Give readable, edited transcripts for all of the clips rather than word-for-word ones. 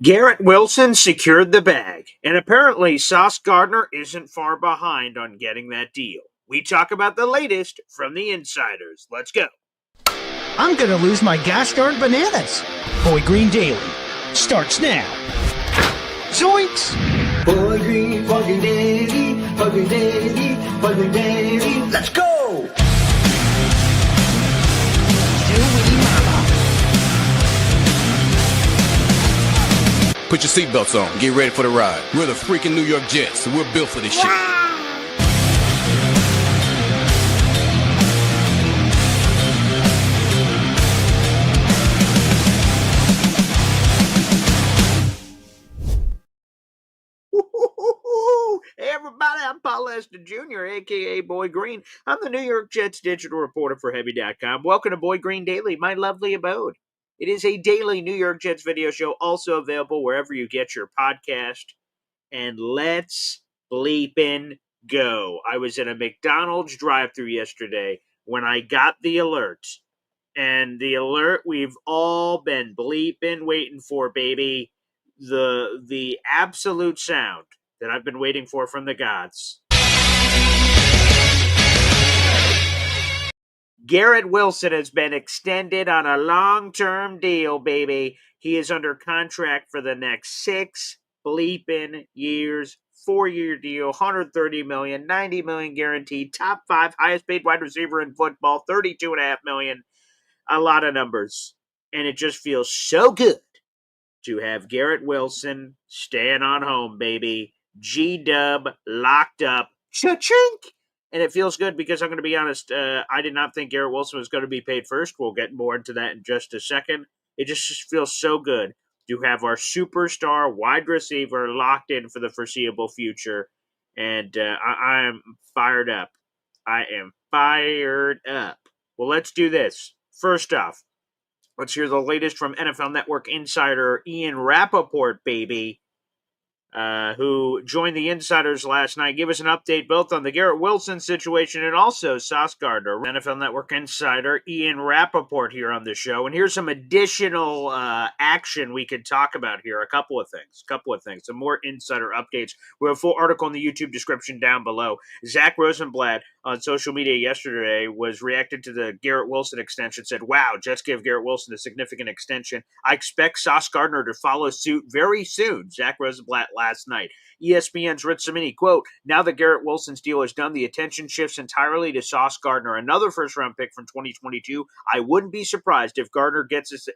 Garrett Wilson secured the bag, and apparently Sauce Gardner isn't far behind on getting that deal. We talk about the latest from the insiders. Let's go. I'm gonna lose my gosh darn bananas. Boy Green Daily starts now. Zoinks! Boy Green Daily, Boy Green Daily, Boy Green Daily. Let's go! Put your seatbelts on. Get ready for the ride. We're the freaking New York Jets, and we're built for this shit. Hey everybody, I'm Paul Lester Jr., aka Boy Green. I'm the New York Jets digital reporter for Heavy.com. Welcome to Boy Green Daily, my lovely abode. It is a daily New York Jets video show, also available wherever you get your podcast. And let's bleepin' go. I was in a McDonald's drive-thru yesterday when I got the alert. And the alert we've all been bleeping waiting for, baby. The absolute sound that I've been waiting for from the gods. Garrett Wilson has been extended on a long-term deal, baby. He is under contract for the next 6 bleeping years. 4-year deal, $130 million, $90 million guaranteed, top 5 highest paid wide receiver in football, $32.5 million. A lot of numbers. And it just feels so good to have Garrett Wilson staying on home, baby. G-Dub locked up. Cha-chink! And it feels good because I'm going to be honest, I did not think Garrett Wilson was going to be paid first. We'll get more into that in just a second. It just feels so good to have our superstar wide receiver locked in for the foreseeable future. And I am fired up. I am fired up. Well, let's do this. First off, let's hear the latest from NFL Network insider Ian Rappaport, baby, who joined the insiders last night. Give us an update both on the Garrett Wilson situation and also Sauce Gardner. NFL Network insider Ian Rappaport here on the show. And here's some additional action we could talk about here. A couple of things. Some more insider updates. We have a full article in the YouTube description down below. Zach Rosenblatt on social media yesterday was reacting to the Garrett Wilson extension, said, wow, Jets give Garrett Wilson a significant extension. I expect Sauce Gardner to follow suit very soon. Zach Rosenblatt last night. ESPN's Rich Cimini, quote, now that Garrett Wilson's deal is done, the attention shifts entirely to Sauce Gardner, another first-round pick from 2022. I wouldn't be surprised if Gardner gets his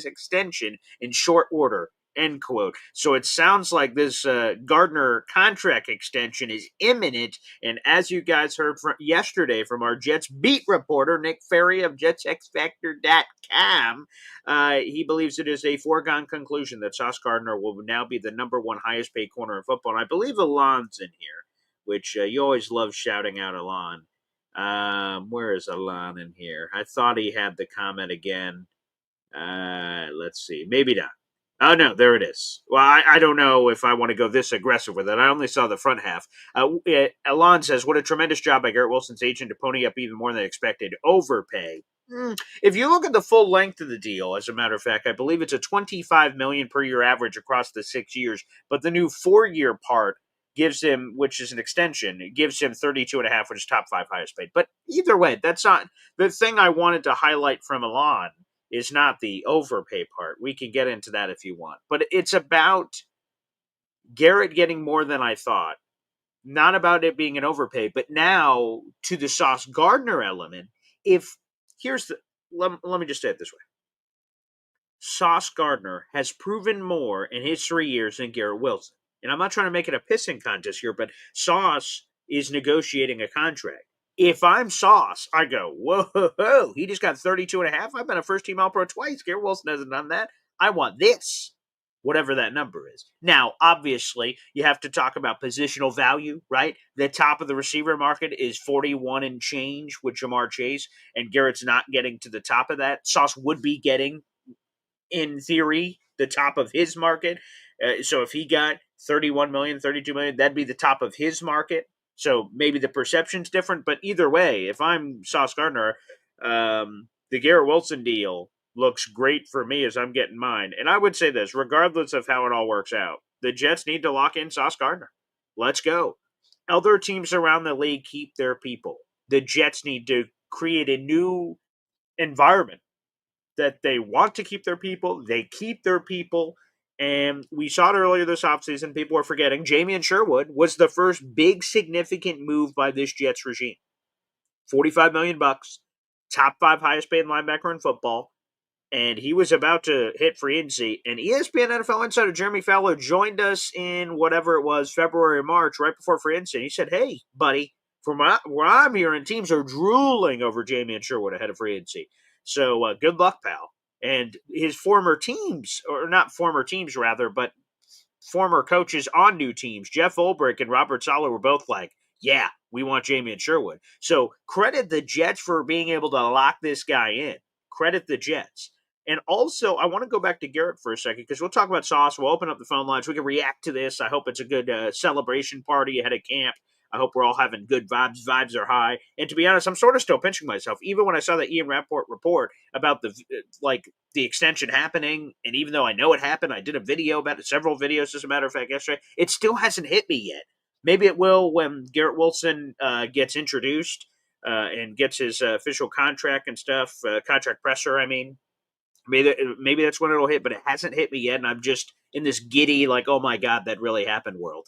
extension in short order. End quote. So it sounds like this Gardner contract extension is imminent. And as you guys heard from yesterday from our Jets beat reporter, Nick Ferry of JetsXFactor.com, he believes it is a foregone conclusion that Sauce Gardner will now be the number one highest paid corner in football. And I believe Alon's in here, which you always love shouting out Alon. Where is Alon in here? I thought he had the comment again. Let's see. Maybe not. Oh, no, there it is. Well, I don't know if I want to go this aggressive with it. I only saw the front half. Alon says, what a tremendous job by Garrett Wilson's agent to pony up even more than expected. Overpay. If you look at the full length of the deal, as a matter of fact, I believe it's a $25 million per year average across the 6 years. But the new 4-year part gives him, which is an extension, it gives him 32.5, which is top 5 highest paid. But either way, that's not the thing I wanted to highlight from Alon. Is not the overpay part. We can get into that if you want. But it's about Garrett getting more than I thought. Not about it being an overpay, but now to the Sauce Gardner element. Let me just say it this way. Sauce Gardner has proven more in his 3 years than Garrett Wilson. And I'm not trying to make it a pissing contest here, but Sauce is negotiating a contract. If I'm Sauce, I go, whoa, he just got 32.5. I've been a first-team All-Pro twice. Garrett Wilson hasn't done that. I want this, whatever that number is. Now, obviously, you have to talk about positional value, right? The top of the receiver market is 41 and change with Jamar Chase, and Garrett's not getting to the top of that. Sauce would be getting, in theory, the top of his market. So if he got 31 million, 32 million, that'd be the top of his market. So maybe the perception's different, but either way, if I'm Sauce Gardner, the Garrett Wilson deal looks great for me as I'm getting mine. And I would say this, regardless of how it all works out, the Jets need to lock in Sauce Gardner. Let's go. Other teams around the league keep their people. The Jets need to create a new environment that they want to keep their people. They keep their people. And we saw it earlier this offseason. People are forgetting. Jamie Sherwood was the first big significant move by this Jets regime. $45 million, top 5 highest paid linebacker in football. And he was about to hit free agency. And ESPN NFL insider Jeremy Fowler joined us in whatever it was, February or March, right before free agency. And he said, hey, buddy, from what I'm hearing, teams are drooling over Jamie Sherwood ahead of free agency. So good luck, pal. And his former teams, or not former teams rather, but former coaches on new teams, Jeff Ulbrich and Robert Saleh, were both like, yeah, we want Jamie Sherwood. So credit the Jets for being able to lock this guy in. Credit the Jets. And also, I want to go back to Garrett for a second because we'll talk about Sauce. We'll open up the phone lines. We can react to this. I hope it's a good celebration party ahead of camp. I hope we're all having good vibes. Vibes are high. And to be honest, I'm sort of still pinching myself. Even when I saw the Ian Rappaport report about the extension happening, and even though I know it happened, I did a video about it, several videos, as a matter of fact, yesterday. It still hasn't hit me yet. Maybe it will when Garrett Wilson gets introduced and gets his official contract and stuff, contract presser, I mean. Maybe that's when it'll hit, but it hasn't hit me yet, and I'm just in this giddy, like, oh my God, that really happened world,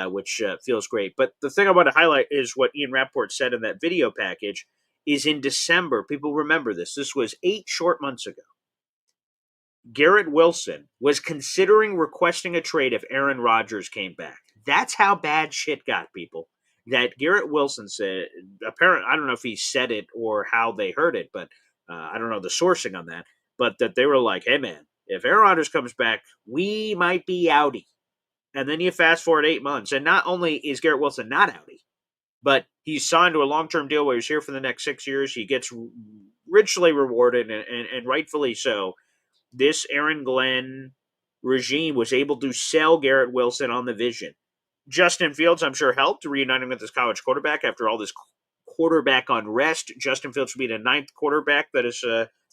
which feels great. But the thing I want to highlight is what Ian Rappaport said in that video package is in December. People remember this. This was 8 short months ago. Garrett Wilson was considering requesting a trade if Aaron Rodgers came back. That's how bad shit got, people. That Garrett Wilson said, apparently, I don't know if he said it or how they heard it, but I don't know the sourcing on that. But that they were like, hey, man, if Aaron Rodgers comes back, we might be outie. And then you fast forward 8 months, and not only is Garrett Wilson not outie, but he's signed to a long-term deal where he's here for the next 6 years. He gets richly rewarded, and rightfully so. This Aaron Glenn regime was able to sell Garrett Wilson on the vision. Justin Fields, I'm sure, helped reuniting with his college quarterback after all this quarterback unrest. Justin Fields will be the 9th quarterback that is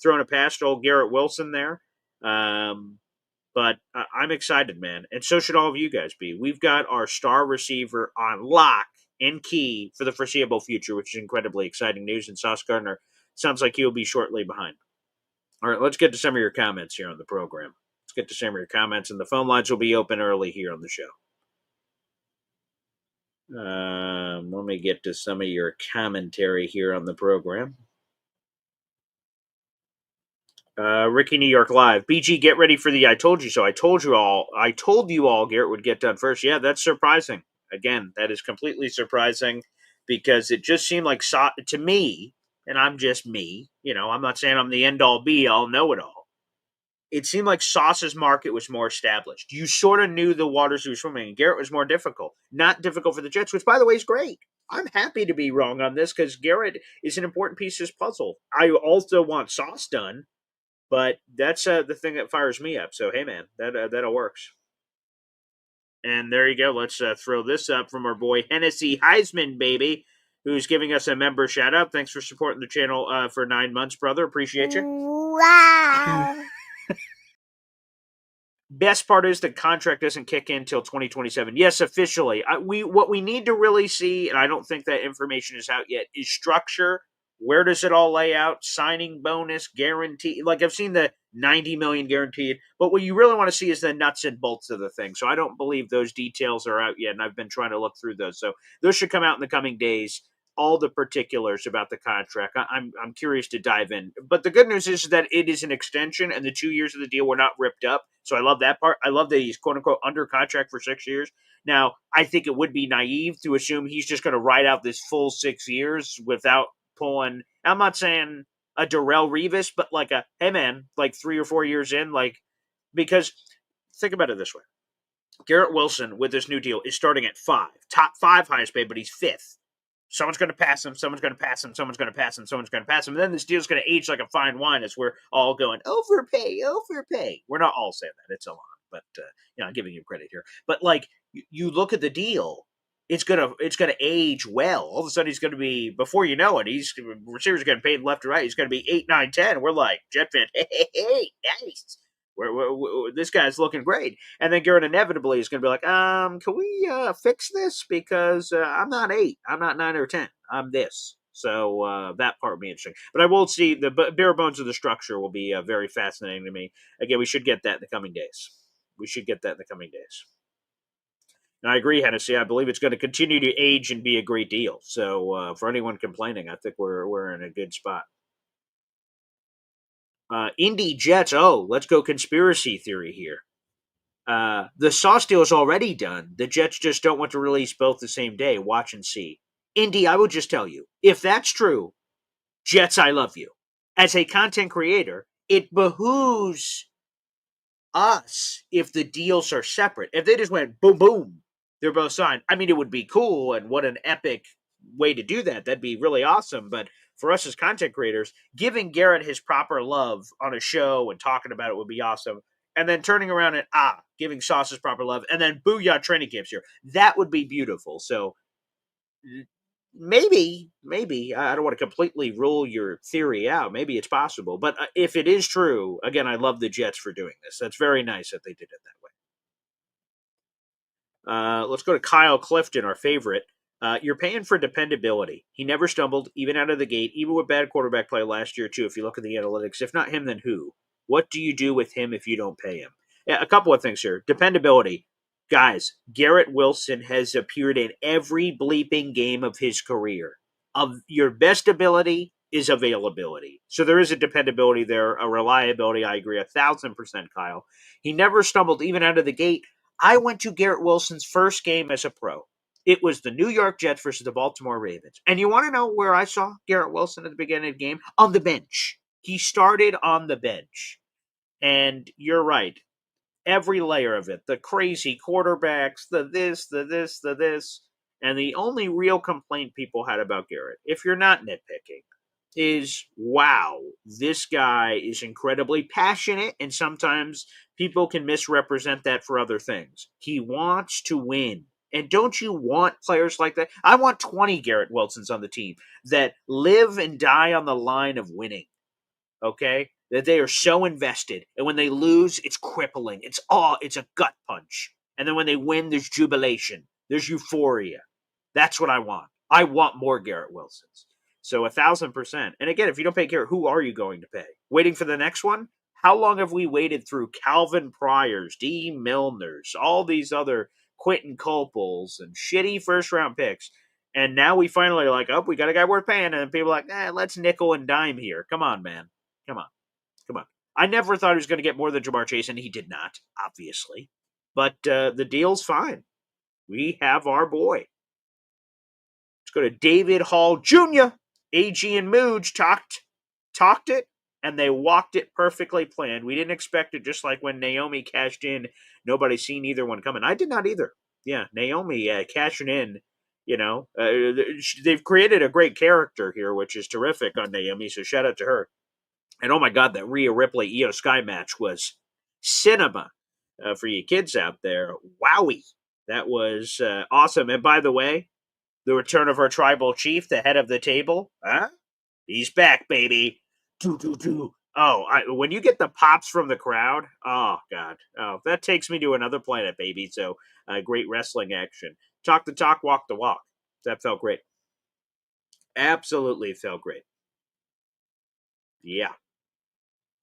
thrown a pass to old Garrett Wilson there. But I'm excited, man. And so should all of you guys be. We've got our star receiver on lock and key for the foreseeable future, which is incredibly exciting news. And Sauce Gardner sounds like he'll be shortly behind. All right, let's get to some of your comments here on the program. Let's get to some of your comments, and the phone lines will be open early here on the show. Let me get to some of your commentary here on the program. Ricky New York Live. BG, get ready for the I told you so. I told you all Garrett would get done first. Yeah, that's surprising. Again, that is completely surprising because it just seemed like to me, and I'm just me, I'm not saying I'm the end-all, be-all, know-it-all. It seemed like Sauce's market was more established. You sort of knew the waters he was swimming in. Garrett was more difficult. Not difficult for the Jets, which, by the way, is great. I'm happy to be wrong on this because Garrett is an important piece of this puzzle. I also want Sauce done, but that's the thing that fires me up. So, hey, man, that all works. And there you go. Let's throw this up from our boy Hennessy Heisman, baby, who's giving us a member shout-out. Thanks for supporting the channel for 9 months, brother. Appreciate you. Wow. Best part is the contract doesn't kick in until 2027. Yes, officially. What we need to really see, and I don't think that information is out yet, is structure. Where does it all lay out? Signing bonus, guarantee. Like, I've seen the $90 million guaranteed, but what you really want to see is the nuts and bolts of the thing. So I don't believe those details are out yet, and I've been trying to look through those. So those should come out in the coming days. All the particulars about the contract. I'm curious to dive in. But the good news is that it is an extension, and the 2 years of the deal were not ripped up. So I love that part. I love that he's quote-unquote under contract for 6 years. Now, I think it would be naive to assume he's just going to ride out this full 6 years without pulling, I'm not saying a Darrelle Revis, but like a, hey man, like 3 or 4 years in, because think about it this way. Garrett Wilson with this new deal is starting at 5, top 5 highest paid, but he's 5th. Someone's going to pass him, someone's going to pass him, someone's going to pass him, someone's going to pass him. And then this deal's going to age like a fine wine as we're all going, overpay. We're not all saying that. It's a lot, but I'm giving you credit here. But you look at the deal, it's gonna age well. All of a sudden, he's gonna be, before you know it, receivers are getting paid left and right. He's gonna be 8, 9, 10. We're like, Jet fan, hey, nice. This guy's looking great. And then Garrett inevitably is gonna be like, can we fix this, because I'm not 8, I'm not 9 or 10, I'm this. So that part will be interesting. But I will see the bare bones of the structure will be very fascinating to me. Again, we should get that in the coming days. And I agree, Hennessy. I believe it's going to continue to age and be a great deal. So for anyone complaining, I think we're in a good spot. Indy Jets. Oh, let's go conspiracy theory here. The Sauce deal is already done. The Jets just don't want to release both the same day. Watch and see. Indy, I would just tell you, if that's true, Jets, I love you. As a content creator, it behooves us if the deals are separate. If they just went boom, boom, they're both signed. I mean, it would be cool, and what an epic way to do that. That'd be really awesome. But for us as content creators, giving Garrett his proper love on a show and talking about it would be awesome. And then turning around and giving Sauce his proper love, and then booyah, training camps here. That would be beautiful. So maybe I don't want to completely rule your theory out. Maybe it's possible. But if it is true, again, I love the Jets for doing this. That's very nice that they did it that way. Let's go to Kyle Clifton, our favorite. You're paying for dependability. He never stumbled, even out of the gate, even with bad quarterback play last year, too, if you look at the analytics. If not him, then who? What do you do with him if you don't pay him? Yeah, a couple of things here. Dependability. Guys, Garrett Wilson has appeared in every bleeping game of his career. Of your best ability is availability. So there is a dependability there, a reliability. I agree 1,000%, Kyle. He never stumbled even out of the gate. I went to Garrett Wilson's first game as a pro. It was the New York Jets versus the Baltimore Ravens. And you want to know where I saw Garrett Wilson at the beginning of the game? On the bench. He started on the bench. And you're right. Every layer of it. The crazy quarterbacks, the this. And the only real complaint people had about Garrett, if you're not nitpicking, is, wow, this guy is incredibly passionate, and sometimes people can misrepresent that for other things. He wants to win. And don't you want players like that? I want 20 Garrett Wilsons on the team that live and die on the line of winning. Okay? That they are so invested. And when they lose, it's crippling. It's a gut punch. And then when they win, there's jubilation. There's euphoria. That's what I want. I want more Garrett Wilsons. So 1,000%. And again, if you don't pay Garrett, who are you going to pay? Waiting for the next one? How long have we waited through Calvin Pryors, D. Milners, all these other Quentin Copels and shitty first-round picks? And now we finally are like, oh, we got a guy worth paying. And people are like, let's nickel and dime here. Come on, man. Come on. I never thought he was going to get more than Jamar Chase, and he did not, obviously. But the deal's fine. We have our boy. Let's go to David Hall Jr. AG and Mooj talked it, and they walked it perfectly planned. We didn't expect it, just like when Naomi cashed in. Nobody seen either one coming. I did not either. Yeah, Naomi cashing in. They've created a great character here, which is terrific on Naomi, so shout out to her. And oh my God, that Rhea Ripley Io Sky match was cinema for you kids out there. Wowie. That was awesome. And by the way, the return of our tribal chief, the head of the table. Huh? He's back, baby. Do. Oh, when you get the pops from the crowd, oh, God. Oh, that takes me to another planet, baby. So great wrestling action. Talk the talk, walk the walk. That felt great. Absolutely felt great. Yeah.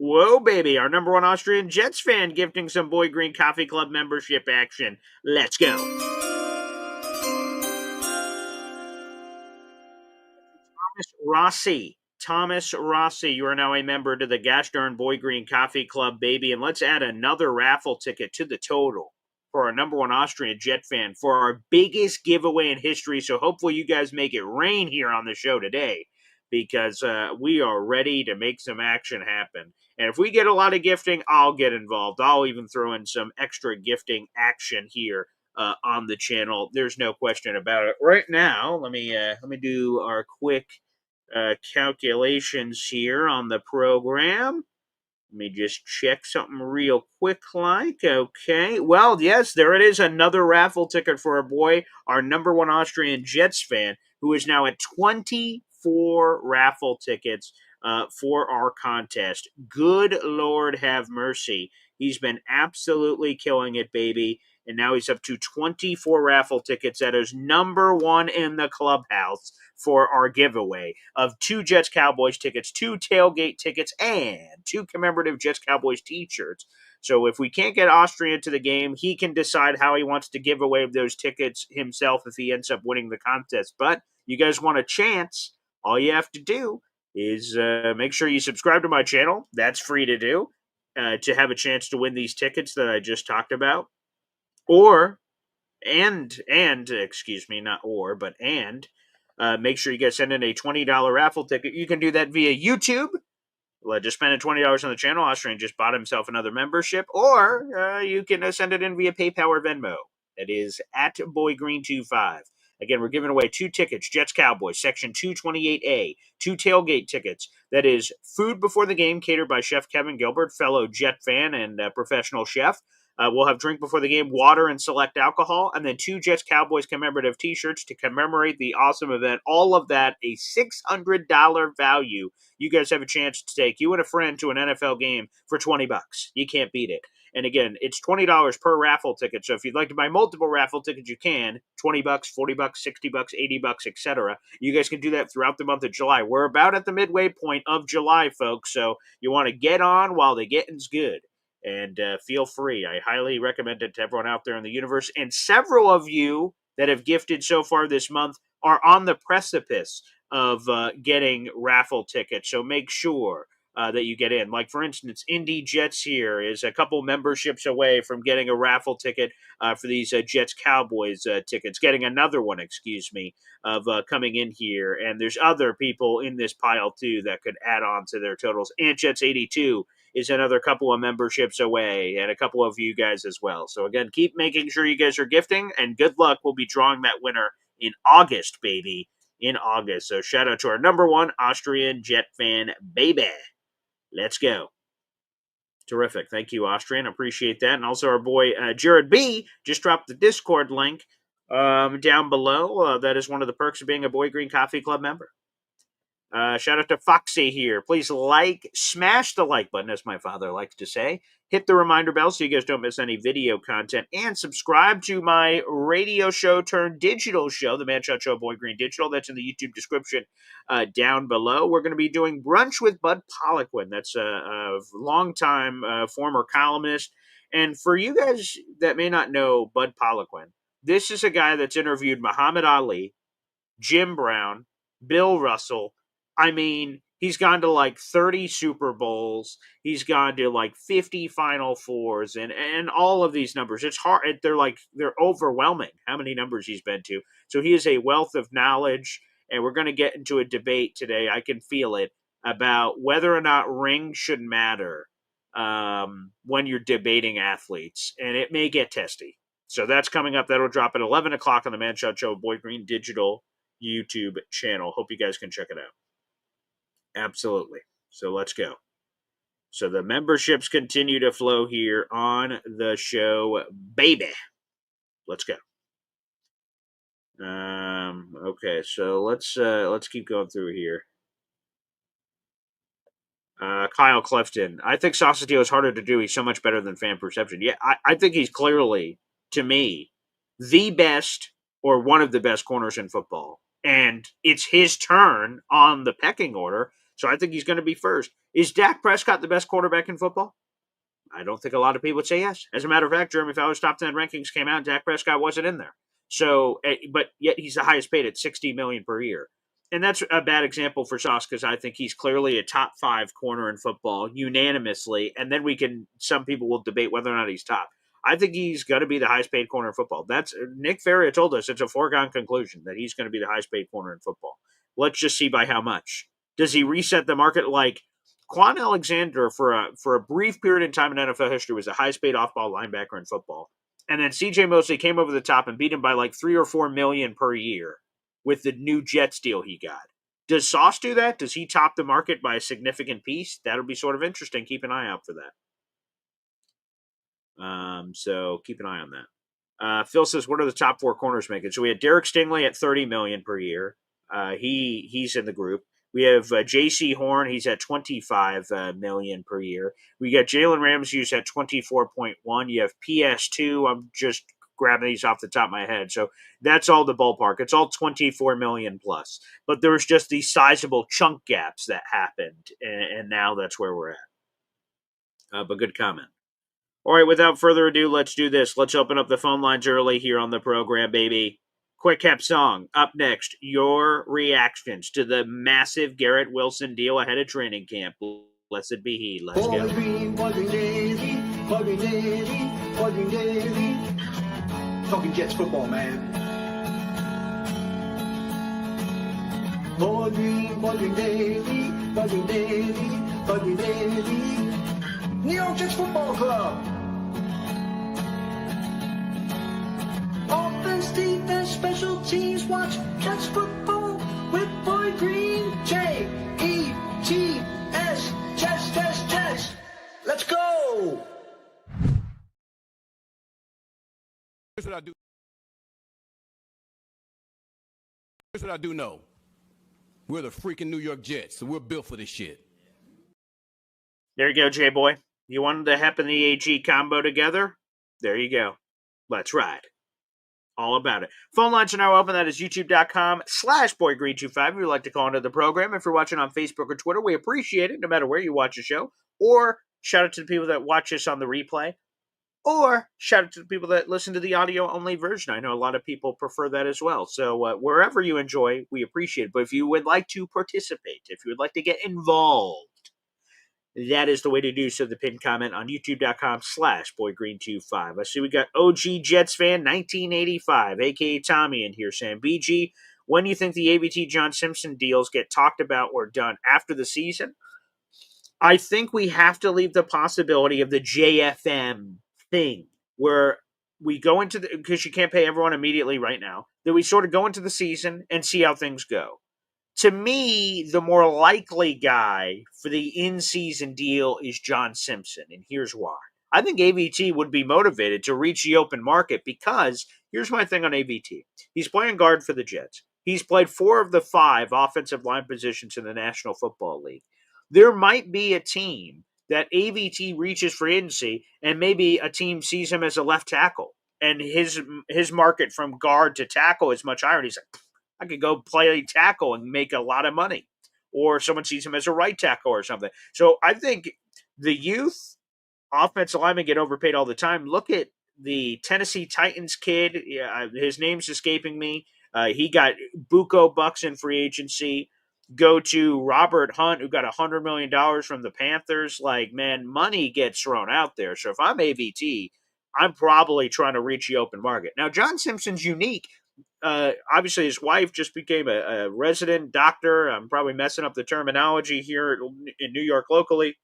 Whoa, baby. Our number one Austrian Jets fan gifting some Boy Green Coffee Club membership action. Let's go. Thomas Rossi, you are now a member to the Gosh Darn Boy Green Coffee Club, baby. And let's add another raffle ticket to the total for our number one Austrian Jet fan for our biggest giveaway in history. So hopefully you guys make it rain here on the show today, because we are ready to make some action happen. And if we get a lot of gifting, I'll get involved. I'll even throw in some extra gifting action here on the channel. There's no question about it. Right now, let me do our quick calculations here on the program. Let me just check something real quick like. Okay. Well, yes, there it is. Another raffle ticket for our boy, our number one Austrian Jets fan, who is now at 24 raffle tickets for our contest. Good Lord have mercy. He's been absolutely killing it, baby. And now he's up to 24 raffle tickets. That is number one in the clubhouse for our giveaway of 2 Jets Cowboys tickets, 2 tailgate tickets, and 2 commemorative Jets Cowboys t-shirts. So if we can't get Austria to the game, he can decide how he wants to give away those tickets himself if he ends up winning the contest. But you guys want a chance, all you have to do is make sure you subscribe to my channel. That's free to do to have a chance to win these tickets that I just talked about. Or, excuse me, not or, but make sure you guys send in a $20 raffle ticket. You can do that via YouTube. Just spend $20 on the channel. Austrian just bought himself another membership. Or you can send it in via PayPal or Venmo. That is at BoyGreen25. Again, we're giving away 2 tickets, Jets Cowboys, Section 228A, 2 tailgate tickets. That is food before the game, catered by Chef Kevin Gilbert, fellow Jet fan and professional chef. We'll have drink before the game, water, and select alcohol, and then 2 Jets Cowboys commemorative t-shirts to commemorate the awesome event. All of that, a $600 value. You guys have a chance to take you and a friend to an NFL game for $20. You can't beat it. And again, it's $20 per raffle ticket. So if you'd like to buy multiple raffle tickets, you can. $20, $40, $60, $80, etc. You guys can do that throughout the month of July. We're about at the midway point of July, folks. So you want to get on while the getting's good. And feel free. I highly recommend it to everyone out there in the universe. And several of you that have gifted so far this month are on the precipice of getting raffle tickets. So make sure that you get in. Like, for instance, Indy Jets here is a couple memberships away from getting a raffle ticket for these Jets Cowboys tickets. Getting another one, of coming in here. And there's other people in this pile, too, that could add on to their totals. Ant Jets 82 is another couple of memberships away, and a couple of you guys as well. So again, keep making sure you guys are gifting, and good luck. We'll be drawing that winner in August, baby. In August. So shout out to our number one Austrian Jet fan, baby. Let's go. Terrific. Thank you, Austrian. Appreciate that. And also our boy, Jared B, just dropped the Discord link down below. That is one of the perks of being a Boy Green Coffee Club member. Shout out to Foxy here. Please smash the like button, as my father likes to say. Hit the reminder bell so you guys don't miss any video content. And subscribe to my radio show turned digital show, The Man Shot Show Boy Green Digital. That's in the YouTube description down below. We're going to be doing Brunch with Bud Poliquin. That's a longtime former columnist. And for you guys that may not know Bud Poliquin, this is a guy that's interviewed Muhammad Ali, Jim Brown, Bill Russell. I mean, he's gone to like 30 Super Bowls. He's gone to like 50 Final Fours and all of these numbers. It's hard. They're overwhelming how many numbers he's been to. So he is a wealth of knowledge, and we're going to get into a debate today. I can feel it about whether or not rings should matter when you're debating athletes, and it may get testy. So that's coming up. That'll drop at 11 o'clock on the Man Shot Show Boy Green Digital YouTube channel. Hope you guys can check it out. Absolutely. So let's go. So the memberships continue to flow here on the show, baby. Let's go. Okay, so let's keep going through here. Kyle Clifton. I think Sauce is harder to do. He's so much better than fan perception. Yeah, I think he's clearly, to me, the best or one of the best corners in football. And it's his turn on the pecking order. So I think he's going to be first. Is Dak Prescott the best quarterback in football? I don't think a lot of people would say yes. As a matter of fact, Jeremy Fowler's top 10 rankings came out, Dak Prescott wasn't in there. So, but yet he's the highest paid at $60 million per year. And that's a bad example for Sauce because I think he's clearly a top 5 corner in football unanimously. And then some people will debate whether or not he's top. I think he's going to be the highest paid corner in football. That's Nick Ferrier told us it's a foregone conclusion that he's going to be the highest paid corner in football. Let's just see by how much. Does he reset the market like Quan Alexander for a brief period in time in NFL history was the highest paid off-ball linebacker in football. And then C.J. Mosley came over the top and beat him by like $3 or $4 million per year with the new Jets deal he got. Does Sauce do that? Does he top the market by a significant piece? That'll be sort of interesting. Keep an eye out for that. So keep an eye on that. Phil says, what are the top 4 corners making? So we had Derek Stingley at $30 million per year. He's in the group. We have J.C. Horn. He's at $25 million per year. We got Jalen Ramsey, who's at 24.1. You have PS2. I'm just grabbing these off the top of my head. So that's all the ballpark. It's all 24 million plus. But there's just these sizable chunk gaps that happened, and now that's where we're at. But good comment. All right, without further ado, let's do this. Let's open up the phone lines early here on the program, baby. Quick Cap Song. Up next, your reactions to the massive Garrett Wilson deal ahead of training camp. Blessed be he. Let's go. Buzzing daily. Talking Jets football, man. Buzzing daily. New York Jets Football Club. Offense, defense, special teams, watch Jets football with Boy Green. J-E-T-S, Jets. Let's go. Here's what I do know. We're the freaking New York Jets, so we're built for this shit. There you go, J-Boy. You wanted the Hep and the AG combo together? There you go. Let's ride. All about it. Phone lines are now open. That is youtube.com/boygreen25. If you'd like to call into the program. If you're watching on Facebook or Twitter, we appreciate it no matter where you watch the show. Or shout out to the people that watch us on the replay. Or shout out to the people that listen to the audio-only version. I know a lot of people prefer that as well. So wherever you enjoy, we appreciate it. But if you would like to participate, if you would like to get involved, that is the way to do so. The pinned comment on youtube.com/boygreen25. I see we got OG Jets fan 1985, a.k.a. Tommy in here saying, BG, when do you think the ABT John Simpson deals get talked about or done after the season? I think we have to leave the possibility of the JFM thing where we go into because you can't pay everyone immediately right now, that we sort of go into the season and see how things go. To me, the more likely guy for the in-season deal is John Simpson, and here's why. I think AVT would be motivated to reach the open market because here's my thing on AVT. He's playing guard for the Jets. He's played 4 of the 5 offensive line positions in the National Football League. There might be a team that AVT reaches free agency, and maybe a team sees him as a left tackle, and his market from guard to tackle is much higher, and he's like, I could go play tackle and make a lot of money. Or someone sees him as a right tackle or something. So I think the youth offensive linemen get overpaid all the time. Look at the Tennessee Titans kid. His name's escaping me. He got buco bucks in free agency. Go to Robert Hunt, who got $100 million from the Panthers. Like, man, money gets thrown out there. So if I'm AVT, I'm probably trying to reach the open market. Now, John Simpson's unique. Obviously, his wife just became a resident doctor. I'm probably messing up the terminology here in New York locally.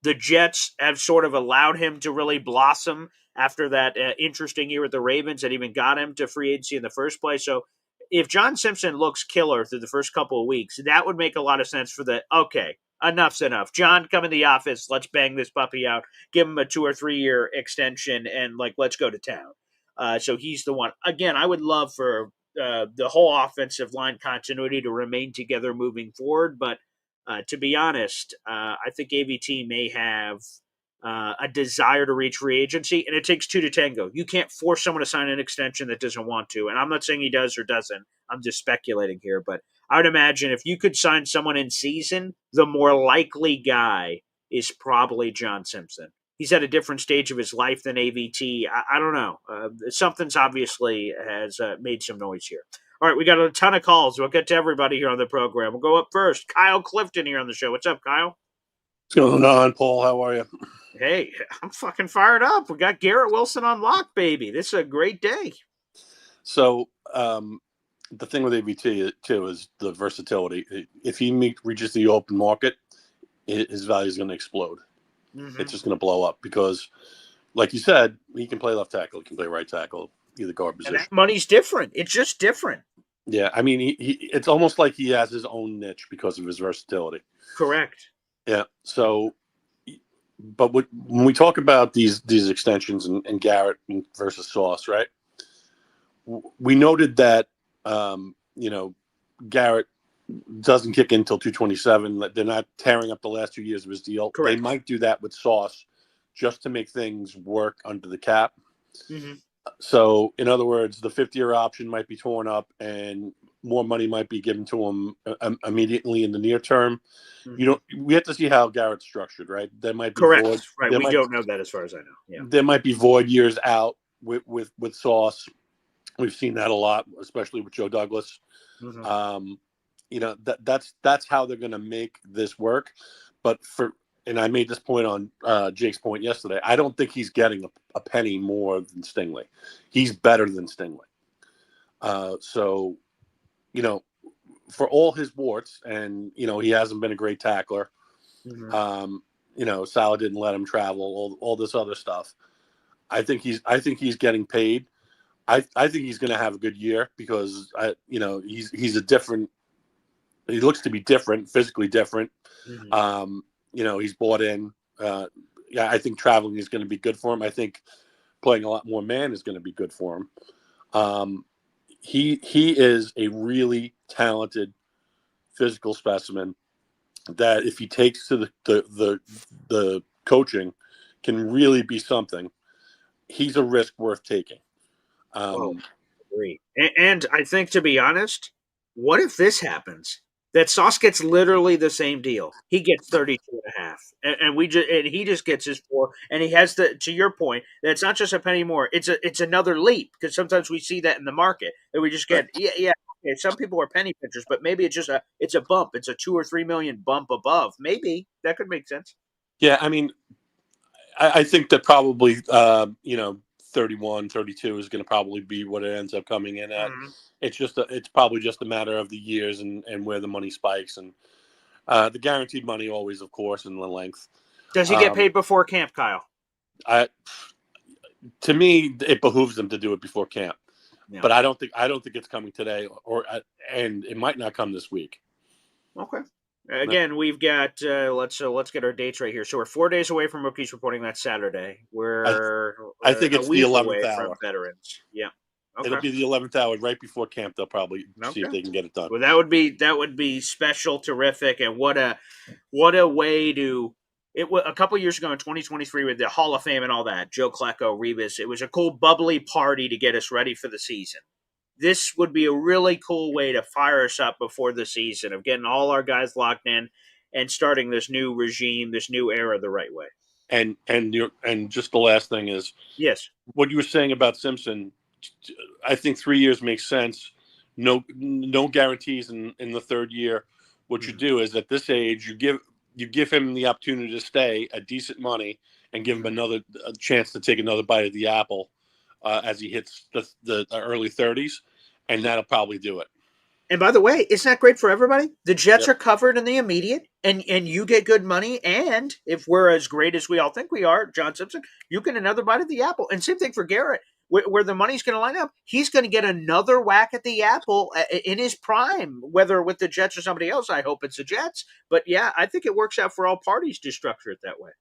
The Jets have sort of allowed him to really blossom after that interesting year with the Ravens that even got him to free agency in the first place. So if John Simpson looks killer through the first couple of weeks, that would make a lot of sense for okay, enough's enough. John, come in the office. Let's bang this puppy out. Give him a 2 or 3 year extension and let's go to town. So he's the one. Again, I would love for the whole offensive line continuity to remain together moving forward. But to be honest, I think AVT may have a desire to reach free agency, and it takes 2 to tango. You can't force someone to sign an extension that doesn't want to. And I'm not saying he does or doesn't. I'm just speculating here. But I would imagine if you could sign someone in season, the more likely guy is probably John Simpson. He's at a different stage of his life than AVT. I don't know. Something's obviously has made some noise here. All right, we got a ton of calls. We'll get to everybody here on the program. We'll go up first. Kyle Clifton here on the show. What's up, Kyle? What's going on, Paul? How are you? Hey, I'm fucking fired up. We got Garrett Wilson on lock, baby. This is a great day. So the thing with AVT, too, is the versatility. If he reaches the open market, his value is going to explode. Mm-hmm. It's just going to blow up because, like you said, he can play left tackle, he can play right tackle, either guard position. And that money's different. It's just different. Yeah, I mean, it's almost like he has his own niche because of his versatility. Correct. Yeah. So, but when we talk about these extensions and Garrett versus Sauce, right? We noted that Garrett doesn't kick in until 227. They're not tearing up the last 2 years of his deal. Correct. They might do that with Sauce just to make things work under the cap. Mm-hmm. So, in other words, the 50-year option might be torn up and more money might be given to him immediately in the near term. Mm-hmm. We have to see how Garrett's structured, right? There might be Correct. void. Right. We don't know that as far as I know. Yeah. There might be void years out with Sauce. We've seen that a lot, especially with Joe Douglas. Mm-hmm. That's how they're going to make this work. But and I made this point on Jake's point yesterday. I don't think he's getting a penny more than Stingley. He's better than Stingley. So, for all his warts, and he hasn't been a great tackler. Mm-hmm. Sala didn't let him travel. All this other stuff. I think he's getting paid. I think he's going to have a good year because he's a different. He looks to be different, physically different. Mm-hmm. He's bought in. I think traveling is going to be good for him. I think playing a lot more man is going to be good for him. He is a really talented physical specimen that if he takes to the coaching can really be something. He's a risk worth taking. Agree. And I think, to be honest, what if this happens? That Sauce gets literally the same deal. He gets 32.5, and he just gets his 4, and he has to your point, that it's not just a penny more. It's another leap, because sometimes we see that in the market that we just get okay, some people are penny pinchers, but maybe it's a bump. It's a 2 or 3 million bump above. Maybe that could make sense. Yeah, I mean, I think that probably 31, 32 is going to probably be what it ends up coming in at. Mm-hmm. It's probably just a matter of the years and where the money spikes, and the guaranteed money always, of course, and the length. Does he get paid before camp, Kyle? To me, it behooves them to do it before camp, but I don't think it's coming today, and it might not come this week. Okay. Again, we've got let's get our dates right here. So we're 4 days away from rookies reporting. That's Saturday. I think it's the 11th hour from veterans. Yeah, okay. It'll be the 11th hour right before camp. They'll probably see if they can get it done. Well, that would be special, terrific, and what a way to. A couple years ago in 2023 with the Hall of Fame and all that, Joe Klecko, Revis, it was a cool bubbly party to get us ready for the season. This would be a really cool way to fire us up before the season, of getting all our guys locked in and starting this new regime, this new era the right way. And just the last thing is, yes, what you were saying about Simpson, I think 3 years makes sense. No guarantees in the third year. What you do is, at this age, you give him the opportunity to stay at decent money and give him a chance to take another bite of the apple as he hits the early 30s, and that'll probably do it. And by the way, isn't that great for everybody? The Jets are covered in the immediate, and you get good money. And if we're as great as we all think we are, John Simpson, you get another bite of the apple. And same thing for Garrett, where the money's going to line up. He's going to get another whack at the apple in his prime, whether with the Jets or somebody else. I hope it's the Jets. But yeah, I think it works out for all parties to structure it that way.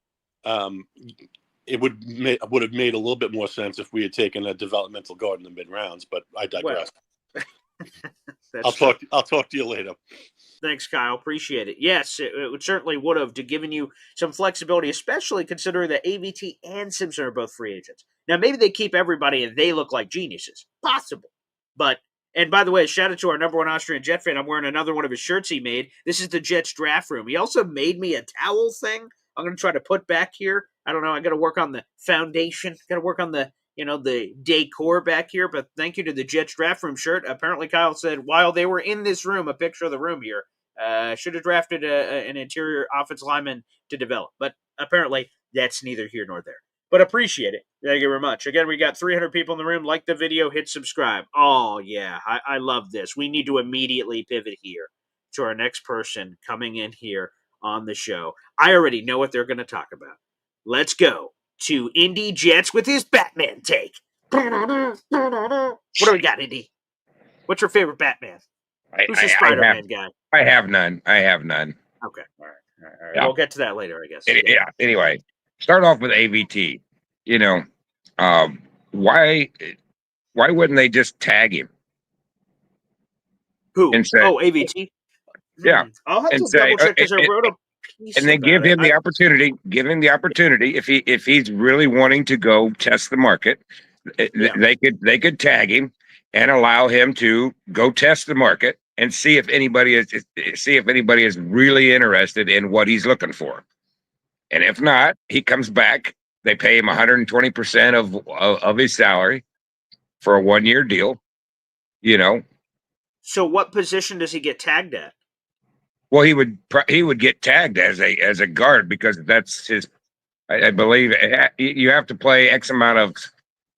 It would have made a little bit more sense if we had taken a developmental guard in the mid rounds, but I digress. I'll talk to you later. Thanks, Kyle. Appreciate it. Yes, it certainly would have, to given you some flexibility, especially considering that AVT and Simpson are both free agents. Now, maybe they keep everybody and they look like geniuses. Possible. But, and by the way, shout out to our number one Austrian Jet fan. I'm wearing another one of his shirts he made. This is the Jets draft room. He also made me a towel thing I'm going to try to put back here. I don't know. I got to work on the foundation. Got to work on the decor back here. But thank you to the Jets draft room shirt. Apparently, Kyle said while they were in this room, a picture of the room here, should have drafted an interior offensive lineman to develop. But apparently, that's neither here nor there. But appreciate it. Thank you very much. Again, we got 300 people in the room. Like the video, hit subscribe. Oh, yeah. I love this. We need to immediately pivot here to our next person coming in here on the show. I already know what they're going to talk about. Let's go to Indy Jets with his Batman take. What do we got, Indy? What's your favorite Batman? Who's your I have Spider-Man guy? I have none. I have none. Okay, all right, all right. Yeah. We'll get to that later, I guess. Yeah. Yeah. Anyway, start off with AVT. You know, um, why wouldn't they just tag him Who? and say, Oh, AVT. yeah, I'll have and to say, double check because I wrote a piece and then about give it. him the opportunity. Give him the opportunity if he's really wanting to go test the market. Yeah. They could tag him and allow him to go test the market and see if anybody is really interested in what he's looking for. And if not, he comes back. They pay him 120% of his salary for a 1 year deal. You know, So, what position does he get tagged at? well, he would get tagged as a guard because that's his. I believe you have to play X amount of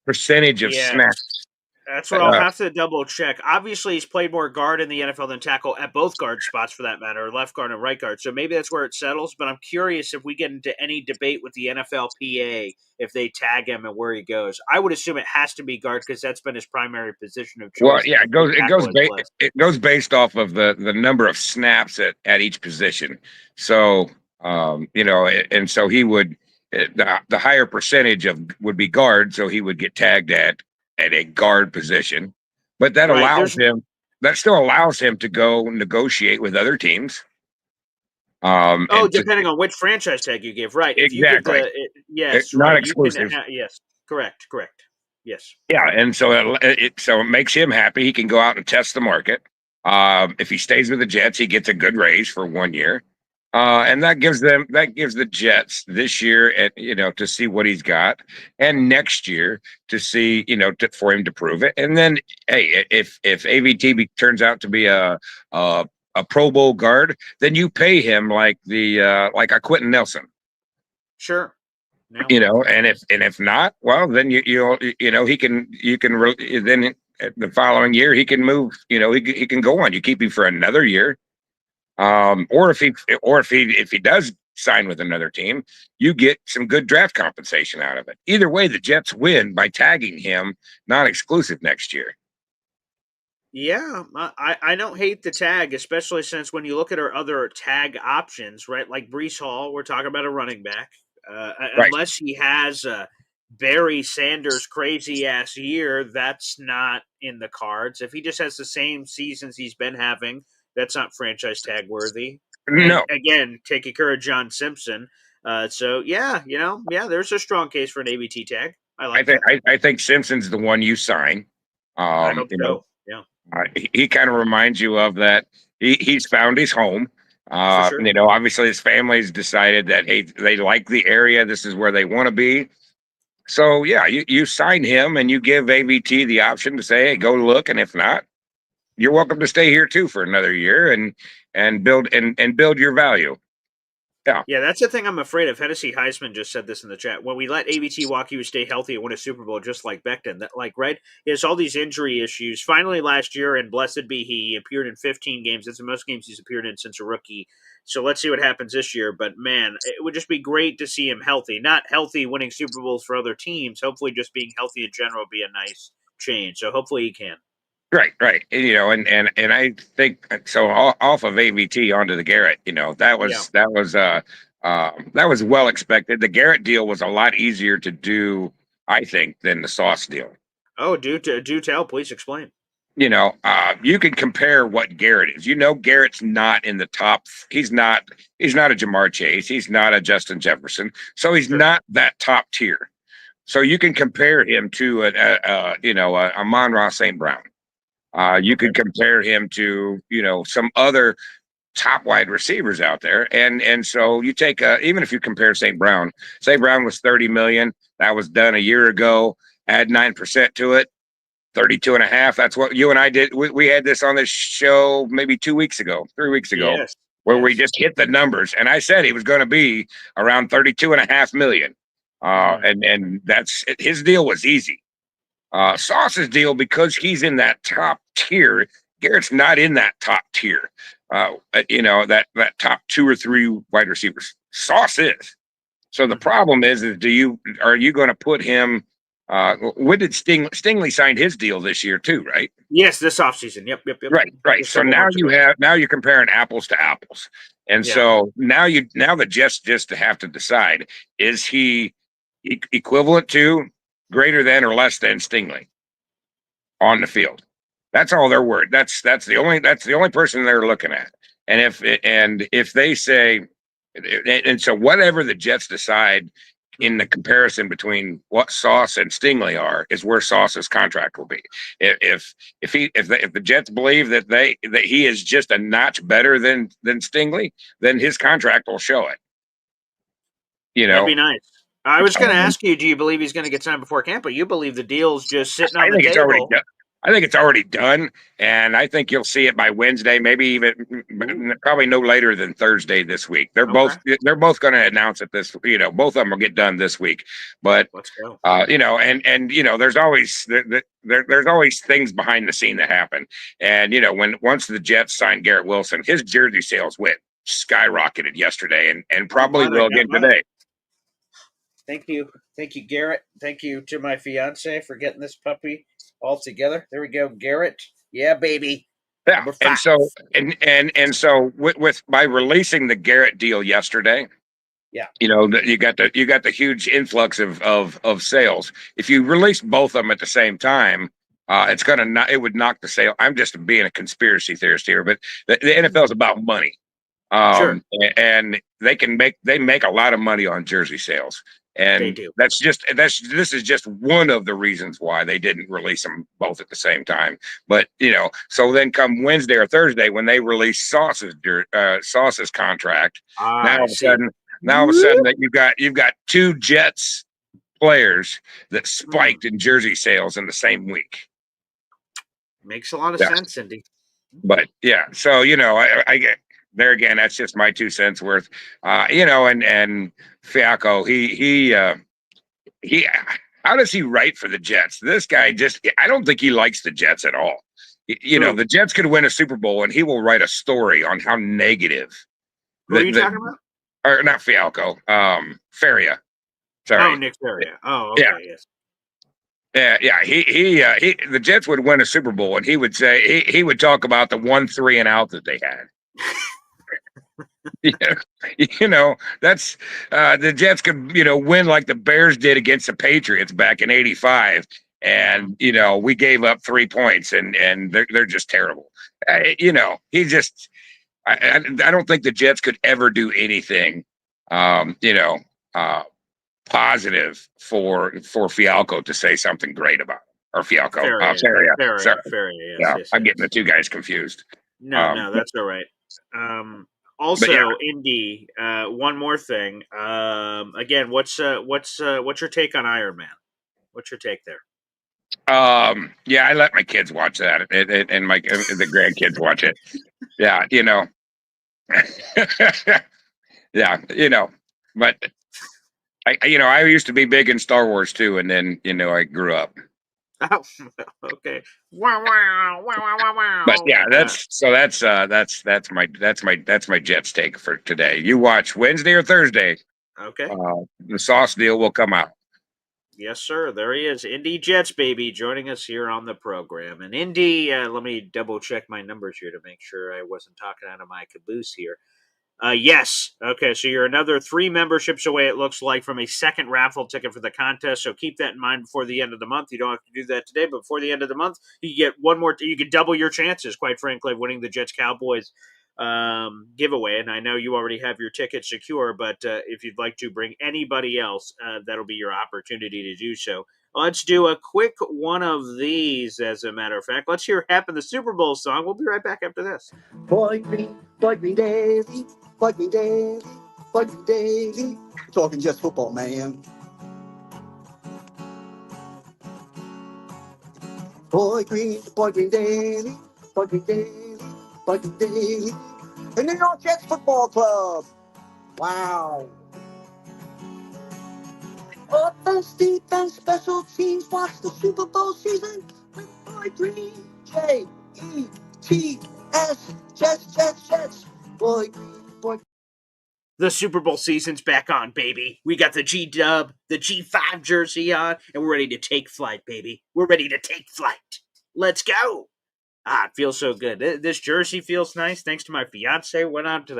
percentage of Yeah, snaps. that's what I'll have to double check. Obviously, he's played more guard in the NFL than tackle at both guard spots for that matter, left guard and right guard. So maybe that's where it settles. But I'm curious if we get into any debate with the NFLPA if they tag him and where he goes. I would assume it has to be guard because that's been his primary position of Well, choice. yeah, with tackle as blessed. it goes based off of the number of snaps at each position. So you know, and so he would the higher percentage of would be guard, so he would get tagged at a guard position. But that Right, allows him that still allows him to go negotiate with other teams. Oh, depending on which franchise tag you give, right? If you give exactly. yes, Not right, you can. exclusive. Yes, correct, yes. Yeah, and so it makes him happy. He can go out and test the market. If he stays with the Jets, he gets a good raise for 1 year, and that gives the Jets this year, and to see what he's got, and next year to see for him to prove it. And then, hey, if AVT turns out to be a Pro Bowl guard, then you pay him like a Quentin Nelson. Sure. No. And if not, well, then you can then the following year he can move. He can go on. You keep him for another year, or if he does sign with another team, you get some good draft compensation out of it. Either way, the Jets win by tagging him non-exclusive next year. Yeah, I don't hate the tag, especially since when you look at our other tag options, right? Like Breece Hall, we're talking about a running back. Right. Unless he has a Barry Sanders crazy ass year, that's not in the cards. If he just has the same seasons he's been having, that's not franchise tag worthy. No. And again, taking care of John Simpson. So yeah, there's a strong case for an ABT tag. I think Simpson's the one you sign. I hope so. Yeah. He kind of reminds you of that. He's found his home. Sure. Obviously his family's decided that, hey, they like the area. This is where they want to be. So yeah, you sign him and you give AVT the option to say, hey, go look. And if not, you're welcome to stay here too for another year and build your value. Yeah. Yeah, that's the thing I'm afraid of. Hennessy Heisman just said this in the chat. When we let AVT walk, he would stay healthy and win a Super Bowl just like Becton. Right? He has all these injury issues. Finally, last year, and blessed be he appeared in 15 games. That's the most games he's appeared in since a rookie. So let's see what happens this year. But, man, it would just be great to see him healthy. Not healthy winning Super Bowls for other teams. Hopefully just being healthy in general would be a nice change. So hopefully he can. Right. And I think so. Off of AVT onto the Garrett, that was well expected. The Garrett deal was a lot easier to do, I think, than the Sauce deal. Oh, do tell. Please explain. You can compare what Garrett is. Garrett's not in the top. He's not a Jamar Chase. He's not a Justin Jefferson. So he's not that top tier. So you can compare him to a Amon-Ra St. Brown. You could compare him to, some other top wide receivers out there. And so you take even if you compare St. Brown was 30 million. That was done a year ago. Add 9% to it, 32.5. That's what you and I did. We had this on this show maybe 3 weeks ago, where we just hit the numbers. And I said he was going to be around 32.5 million. And that's his deal was easy. Sauce's deal, because he's in that top tier, Garrett's not in that top tier. That top 2 or 3 wide receivers. Sauce is. So the problem is are you going to put him When did Stingley signed his deal this year too, right? Yes, this offseason. Yep. Right. Just So several now months ago. now you're comparing apples to apples, and Yeah. so now the Jets just have to decide, is he equivalent to, greater than, or less than Stingley on the field? That's all they're worried. That's the only person they're looking at. And if they say, and so whatever the Jets decide in the comparison between what Sauce and Stingley are, is where Sauce's contract will be. If the Jets believe that he is just a notch better than Stingley, then his contract will show it. That'd be nice. I was going to ask you, do you believe he's going to get signed before camp? But you believe the deal's just sitting on the table. I think it's already done, and I think you'll see it by Wednesday, maybe even probably no later than Thursday this week. They're both going to announce it this. Both of them will get done this week. But let's go. There's always things behind the scene that happen. And once the Jets signed Garrett Wilson, his jersey sales skyrocketed yesterday, and probably will again today. Thank you, Garrett. Thank you to my fiance for getting this puppy all together. There we go, Garrett. Yeah, baby. Yeah, and so with by releasing the Garrett deal yesterday, you got the huge influx of sales. If you release both of them at the same time, it would knock the sale. I'm just being a conspiracy theorist here, but the NFL is about money, sure. And they make a lot of money on jersey sales. And this is just one of the reasons why they didn't release them both at the same time. But so then come Wednesday or Thursday when they release Sauce's contract, now all of a sudden that you've got two Jets players that spiked in jersey sales in the same week. Makes a lot of sense, Cindy. But so I get. There again, that's just my 2 cents worth. And Fialco, he how does he write for the Jets? This guy I don't think he likes the Jets at all. The Jets could win a Super Bowl and he will write a story on how negative. Who are you talking about? Or not Fialco, Faria. Sorry. Oh, Nick Faria. Oh, okay, yes. Yeah. He the Jets would win a Super Bowl and he would say he would talk about the 1 3 and out that they had. That's the Jets could win like the Bears did against the Patriots back in '85, and we gave up 3 points, and they're just terrible. He just I don't think the Jets could ever do anything positive for Fialco to say something great about him, or Fialco. Faria, yes, I'm getting the two guys confused. No, that's all right. Also, Indy. One more thing. Again, what's your take on Iron Man? What's your take there? I let my kids watch that, and the grandkids watch it. Yeah, but I used to be big in Star Wars too, and then I grew up. Oh, okay. Wow. But that's my Jets take for today. You watch Wednesday or Thursday. Okay. The Sauce deal will come out. Yes, sir. There he is, Indy Jets baby, joining us here on the program. And Indy, let me double check my numbers here to make sure I wasn't talking out of my caboose here. Yes. Okay, so you're another 3 memberships away, it looks like, from a second raffle ticket for the contest. So keep that in mind before the end of the month. You don't have to do that today, but before the end of the month, you get one more. You could double your chances, quite frankly, of winning the Jets Cowboys giveaway. And I know you already have your ticket secure, but if you'd like to bring anybody else, that'll be your opportunity to do so. Let's do a quick one of these, as a matter of fact. Let's hear Happen the Super Bowl song. We'll be right back after this. Boy green daily, boy green daily, boy green daily. Talking just football, man. Boy green daily, boy green daily, boy green daily. The New York Jets Football Club. Wow. Offense, defense, special teams. Watch the Super Bowl season with Boy Green. Jets. Boy Green, boy. The Super Bowl season's back on, baby. We got the G-Dub, the G5 jersey on, and we're ready to take flight, baby. We're ready to take flight. Let's go. It feels so good. This jersey feels nice. Thanks to my fiance. Went out to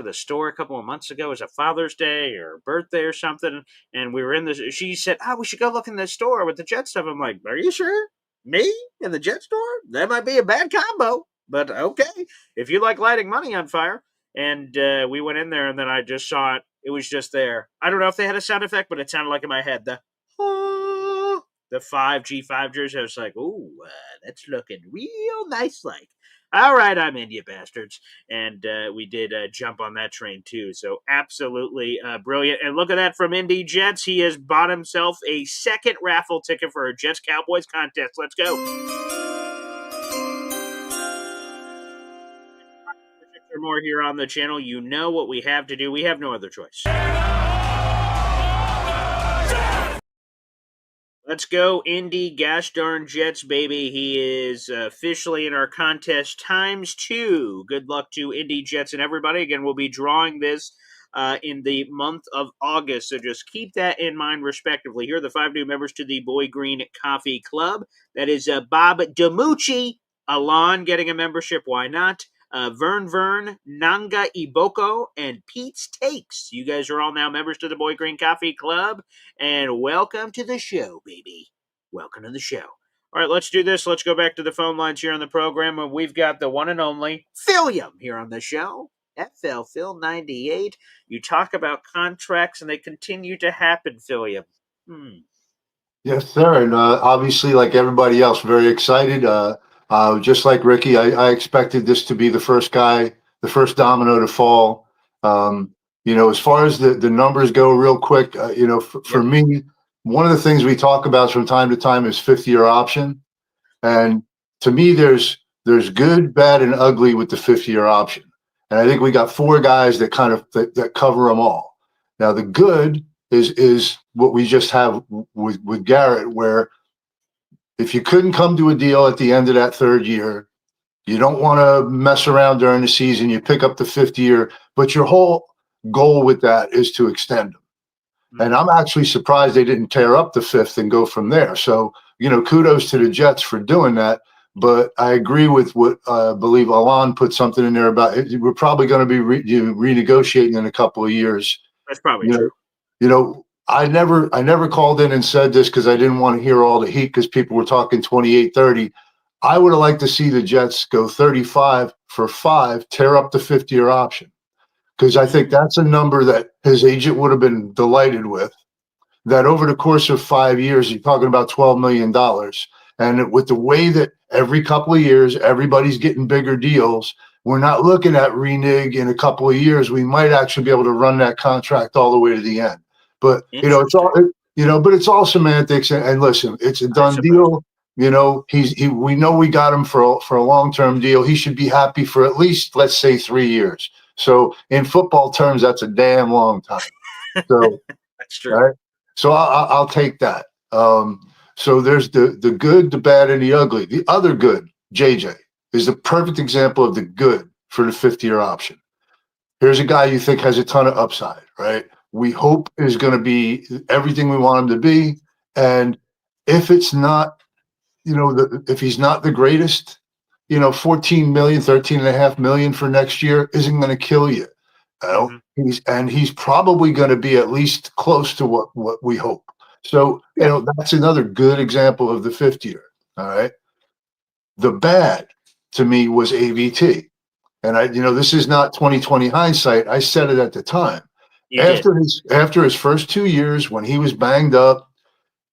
the store a couple of months ago. It was a Father's Day or a birthday or something, and we were in this. She said, we should go look in the store with the Jet stuff. I'm like, are you sure? Me in the Jet store? That might be a bad combo, but okay. If you like lighting money on fire. And we went in there, and then I just saw it. It was just there. I don't know if they had a sound effect, but it sounded like in my head. The 5G5 jersey. I was like, ooh, that's looking real nice like. All right, I'm in, you bastards. And we did jump on that train, too. So absolutely brilliant. And look at that from Indy Jets. He has bought himself a second raffle ticket for a Jets-Cowboys contest. Let's go. Or more here on the channel, you know what we have to do. We have no other choice. Let's go, Indy gosh darn Jets, baby. He is officially in our contest ×2. Good luck to Indy Jets and everybody. Again, we'll be drawing this in the month of August, so just keep that in mind respectively. Here are the 5 new members to the Boy Green Coffee Club. That is Bob DiMucci, Alon getting a membership, why not? Vern, Nanga Iboko, and Pete's Takes. You guys are all now members to the Boy Green Coffee Club, and welcome to the show, baby. Welcome to the show. All right, let's do this. Let's go back to the phone lines here on the program, and we've got the one and only Philium here on the show. FL Phil 98. You talk about contracts, and they continue to happen, Philium. Yes, sir. And obviously, like everybody else, very excited. Just like Ricky, I expected this to be the first domino to fall. As far as the numbers go, real quick, for me, one of the things we talk about from time to time is 50-year option. And to me, there's good, bad, and ugly with the 50-year option. And I think we got 4 guys that kind of that cover them all. Now, the good is what we just have with Garrett, where if you couldn't come to a deal at the end of that 3rd year, you don't want to mess around during the season, you pick up the 5th year, but your whole goal with that is to extend them. And I'm actually surprised they didn't tear up the 5th and go from there. So, kudos to the Jets for doing that. But I agree with what I believe Alon put something in there about it. We're probably going to be renegotiating in a couple of years. That's probably true. I never called in and said this because I didn't want to hear all the heat because people were talking 28-30. I would have liked to see the Jets go 35 for 5, tear up the 50-year option, because I think that's a number that his agent would have been delighted with. That over the course of 5 years, you're talking about $12 million. And with the way that every couple of years, everybody's getting bigger deals, we're not looking at renege in a couple of years. We might actually be able to run that contract all the way to the end. But it's all but it's all semantics. And listen, it's a done deal. We know we got him for a long-term deal. He should be happy for at least, let's say, 3 years. So in football terms, that's a damn long time. So that's true. Right? So I'll take that. So there's the good, the bad, and the ugly. The other good, JJ, is the perfect example of the good for the 50-year option. Here's a guy you think has a ton of upside, right? We hope is going to be everything we want him to be. And if it's not, if he's not the greatest, 14 million, 13.5 million for next year isn't going to kill you. He's probably going to be at least close to what we hope. So, that's another good example of the 50-year. All right. The bad to me was AVT. And this is not 2020 hindsight. I said it at the time. After his first 2 years, when he was banged up,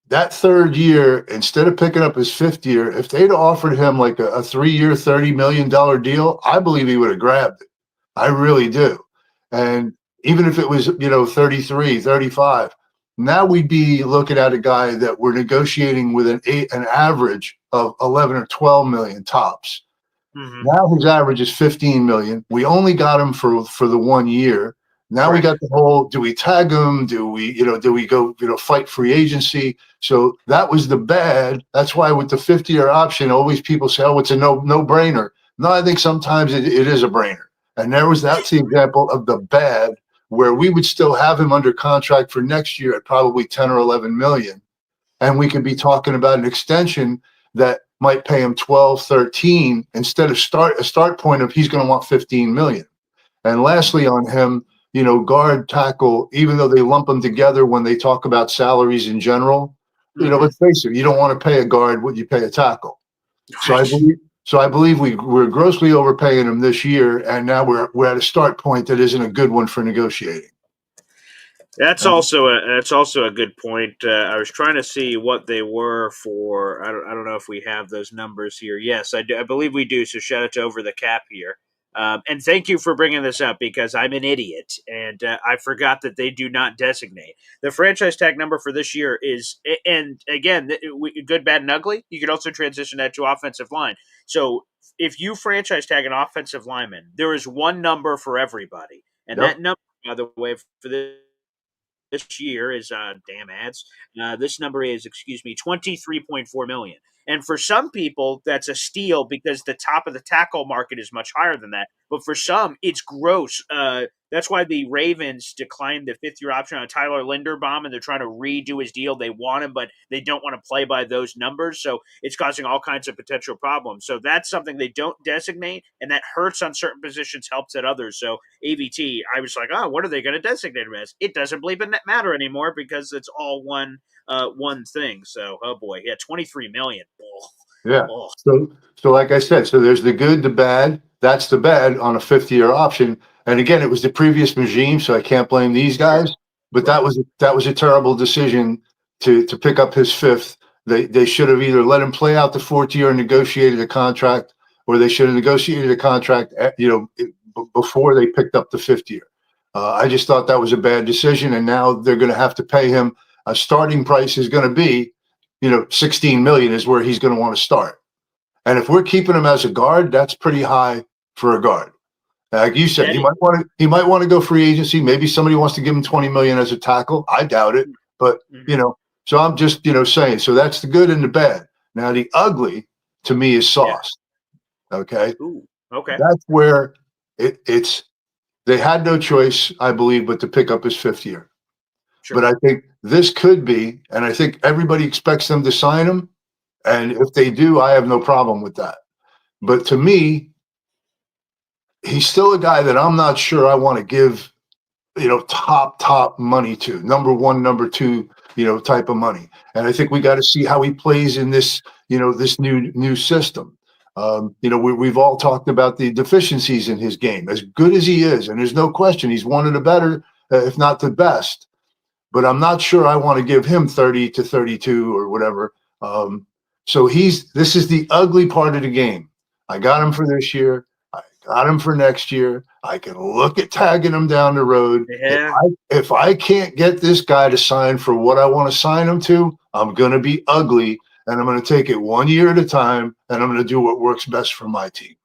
that 3rd year, instead of picking up his 5th year, if they'd offered him like a 3-year, $30 million deal, I believe he would have grabbed it. I really do. And even if it was, 33, 35, now we'd be looking at a guy that we're negotiating with an average of 11 or 12 million tops. Now his average is 15 million. We only got him for the 1 year. Now we got the whole, do we tag him? Do we go, fight free agency? So that was the bad. That's why with the 50-year option, always people say, oh, it's a no brainer. No, I think sometimes it is a brainer. And that's the example of the bad, where we would still have him under contract for next year at probably 10 or 11 million. And we could be talking about an extension that might pay him 12, 13 instead of a start point of he's going to want 15 million. And lastly, on him, guard, tackle, even though they lump them together when they talk about salaries in general, let's face it, you don't want to pay a guard what you pay a tackle. Right. So I believe we're grossly overpaying him this year, and now we're at a start point that isn't a good one for negotiating. That's also a good point. I was trying to see what they were for. I don't know if we have those numbers here. Yes, I do. I believe we do. So shout out to Over the Cap here. And thank you for bringing this up because I'm an idiot and I forgot that they do not designate. The franchise tag number for this year is, and again, good, bad, and ugly. You could also transition that to offensive line. So if you franchise tag an offensive lineman, there is one number for everybody. And that number, by the way, for this year is damn ads. This number is, 23.4 million. And for some people, that's a steal because the top of the tackle market is much higher than that. But for some, it's gross. That's why the Ravens declined the fifth-year option on Tyler Linderbaum, and they're trying to redo his deal. They want him, but they don't want to play by those numbers. So it's causing all kinds of potential problems. So that's something they don't designate, and that hurts on certain positions, helps at others. So AVT, I was like, oh, what are they going to designate him as? It doesn't believe in that matter anymore because it's all one thing. So, oh boy, yeah, 23 million. Oh. Yeah. Oh. So like I said, so there's the good, the bad. That's the bad on a fifth-year option. And again, it was the previous regime, so I can't blame these guys. But that was a terrible decision to pick up his fifth. They should have either let him play out the fourth year and negotiated a contract, or they should have negotiated a contract before they picked up the fifth year. I just thought that was a bad decision, and now they're going to have to pay him. A starting price is going to be, 16 million is where he's going to want to start. And if we're keeping him as a guard, that's pretty high for a guard. Like you said, he might want to go free agency. Maybe somebody wants to give him 20 million as a tackle. I doubt it, but so I'm just saying. So that's the good and the bad. Now the ugly to me is Sauce. Okay. Ooh, okay. That's where it's they had no choice, I believe, but to pick up his fifth year. Sure. But I think this could be, and I think everybody expects them to sign him. And if they do, I have no problem with that. But to me, he's still a guy that I'm not sure I want to give, top money to. Number one, number two, type of money. And I think we got to see how he plays in this, this new system. We've all talked about the deficiencies in his game. As good as he is, and there's no question he's one of the better, if not the best. But I'm not sure I want to give him 30 to 32 or whatever. So this is the ugly part of the game. I got him for this year. I got him for next year. I can look at tagging him down the road. Yeah. If I can't get this guy to sign for what I want to sign him to, I'm going to be ugly, and I'm going to take it 1 year at a time, and I'm going to do what works best for my team.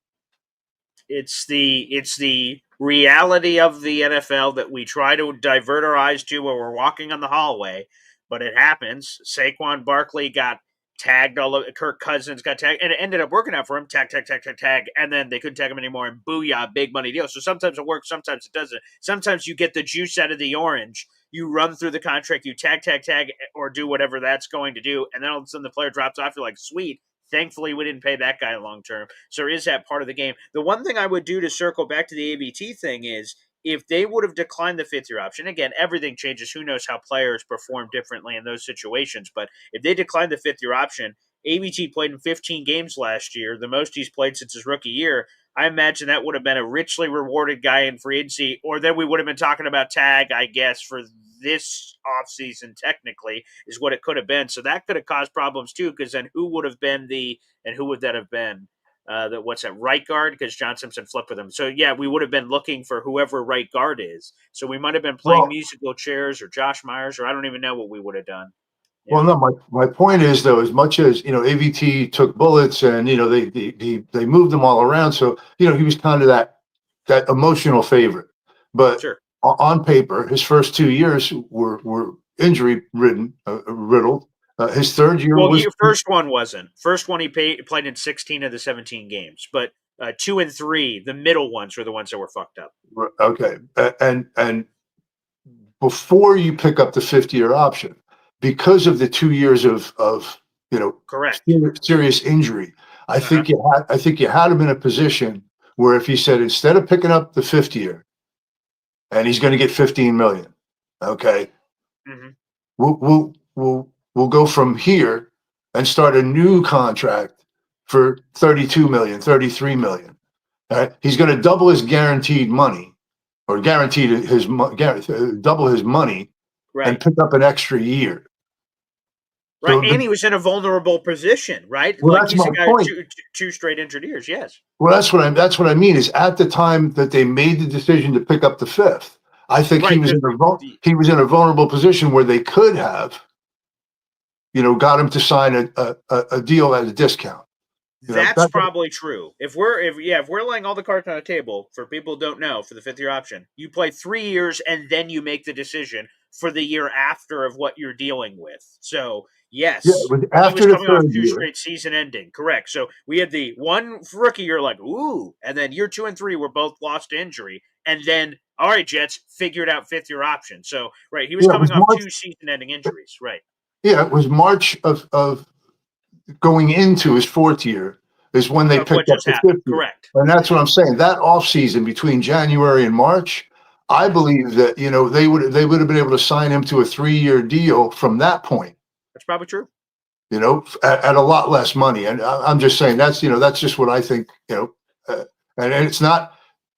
It's the reality of the NFL that we try to divert our eyes to when we're walking on the hallway, but it happens. Saquon Barkley got tagged all over. Kirk Cousins got tagged, and it ended up working out for him. Tag, and then they couldn't tag him anymore, and booyah, big money deal. So sometimes it works, sometimes it doesn't. Sometimes you get the juice out of the orange. You run through the contract, you tag, or do whatever that's going to do, and then all of a sudden the player drops off. You're like, sweet. Thankfully, we didn't pay that guy long term. So is that part of the game? The one thing I would do to circle back to the ABT thing is if they would have declined the fifth-year option, again, everything changes. Who knows how players perform differently in those situations. But if they declined the fifth-year option, ABT played in 15 games last year, the most he's played since his rookie year. I imagine that would have been a richly rewarded guy in free agency, or then we would have been talking about tag, I guess, for this offseason technically is what it could have been. So that could have caused problems too, because then who would that have been? Right guard? Because John Simpson flipped with him. So yeah, we would have been looking for whoever right guard is. So we might have been playing musical chairs or Josh Myers, or I don't even know what we would have done. Yeah. Well, no, my point is though, as much as AVT took bullets and they moved them all around, so he was kind of that emotional favorite. But sure. On paper, his first 2 years were injury riddled. His third year your first one wasn't. First one he played in 16 of the 17 games, but 2 and 3, the middle ones, were the ones that were fucked up. Okay. And before you pick up the 50-year option, because of the 2 years of Correct. serious injury, I think you had him in a position where if he said, instead of picking up the 50-year, and he's going to get 15 million, okay, we'll go from here and start a new contract for 32 million, 33 million. Right? He's going to double his guaranteed money, or double his money, Right. and pick up an extra year. Right, So and he was in a vulnerable position, right? Well, like that's he's my a guy point. two straight injured years. Yes. Well, that's what I mean. Is at the time that they made the decision to pick up the 5th, I think he Right, was in a vulnerable position where they could have, got him to sign a deal at a discount. That's probably true. If we're laying all the cards on the table, for people who don't know, for the 5th year option, you play 3 years and then you make the decision for the year after of what you're dealing with. So yes, Yeah, it was and he was after the coming off 3rd 2 year. straight season ending. Correct. So we had the one rookie year, like ooh, and then year 2 and 3 were both lost to injury, and then all right, Jets figured out 5th year option. So right, he was Yeah, it coming was off March. 2 season ending injuries. Right. Yeah, it was March of going into his 4th year is when they Of what picked up just the happened. 5th year. Correct. And that's what I'm saying. That offseason between January and March, I believe that they would have been able to sign him to a 3-year deal from that point. That's probably true. At a lot less money. And I'm just saying that's just what I think. And it's not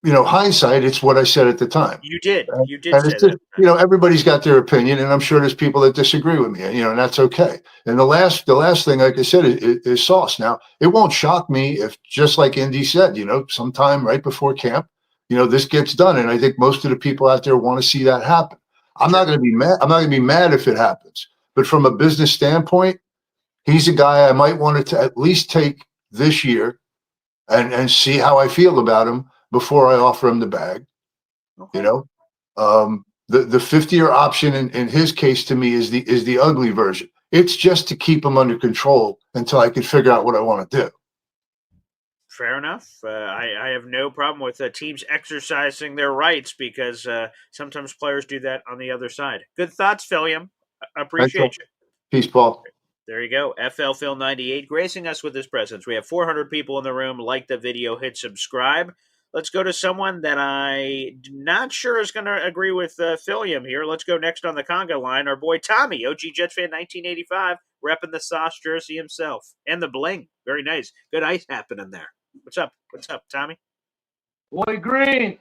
hindsight. It's what I said at the time. You did And say it's just, that. everybody's got their opinion, and I'm sure there's people that disagree with me, and that's okay. And the last thing, like I said, is Sauce. Now, it won't shock me if, just like Indy said, sometime right before camp, this gets done. And I think most of the people out there want to see that happen. I'm not going to be mad. I'm not going to be mad if it happens. But from a business standpoint, he's a guy I might want to at least take this year and see how I feel about him before I offer him the bag. Okay. The 50-year option in his case, to me, is the ugly version. It's just to keep him under control until I can figure out what I want to do. Fair enough. I have no problem with teams exercising their rights, because sometimes players do that on the other side. Good thoughts, Philium. Appreciate you. Peace, Paul. There you go. FL Phil 98 gracing us with his presence. We have 400 people in the room. Like the video, hit subscribe. Let's go to someone that I'm not sure is going to agree with Philium here. Let's go next on the conga line. Our boy Tommy, OG Jets fan 1985, repping the Sauce jersey himself. And the bling. Very nice. Good ice happening there. What's up? What's up, Tommy? Boy Green,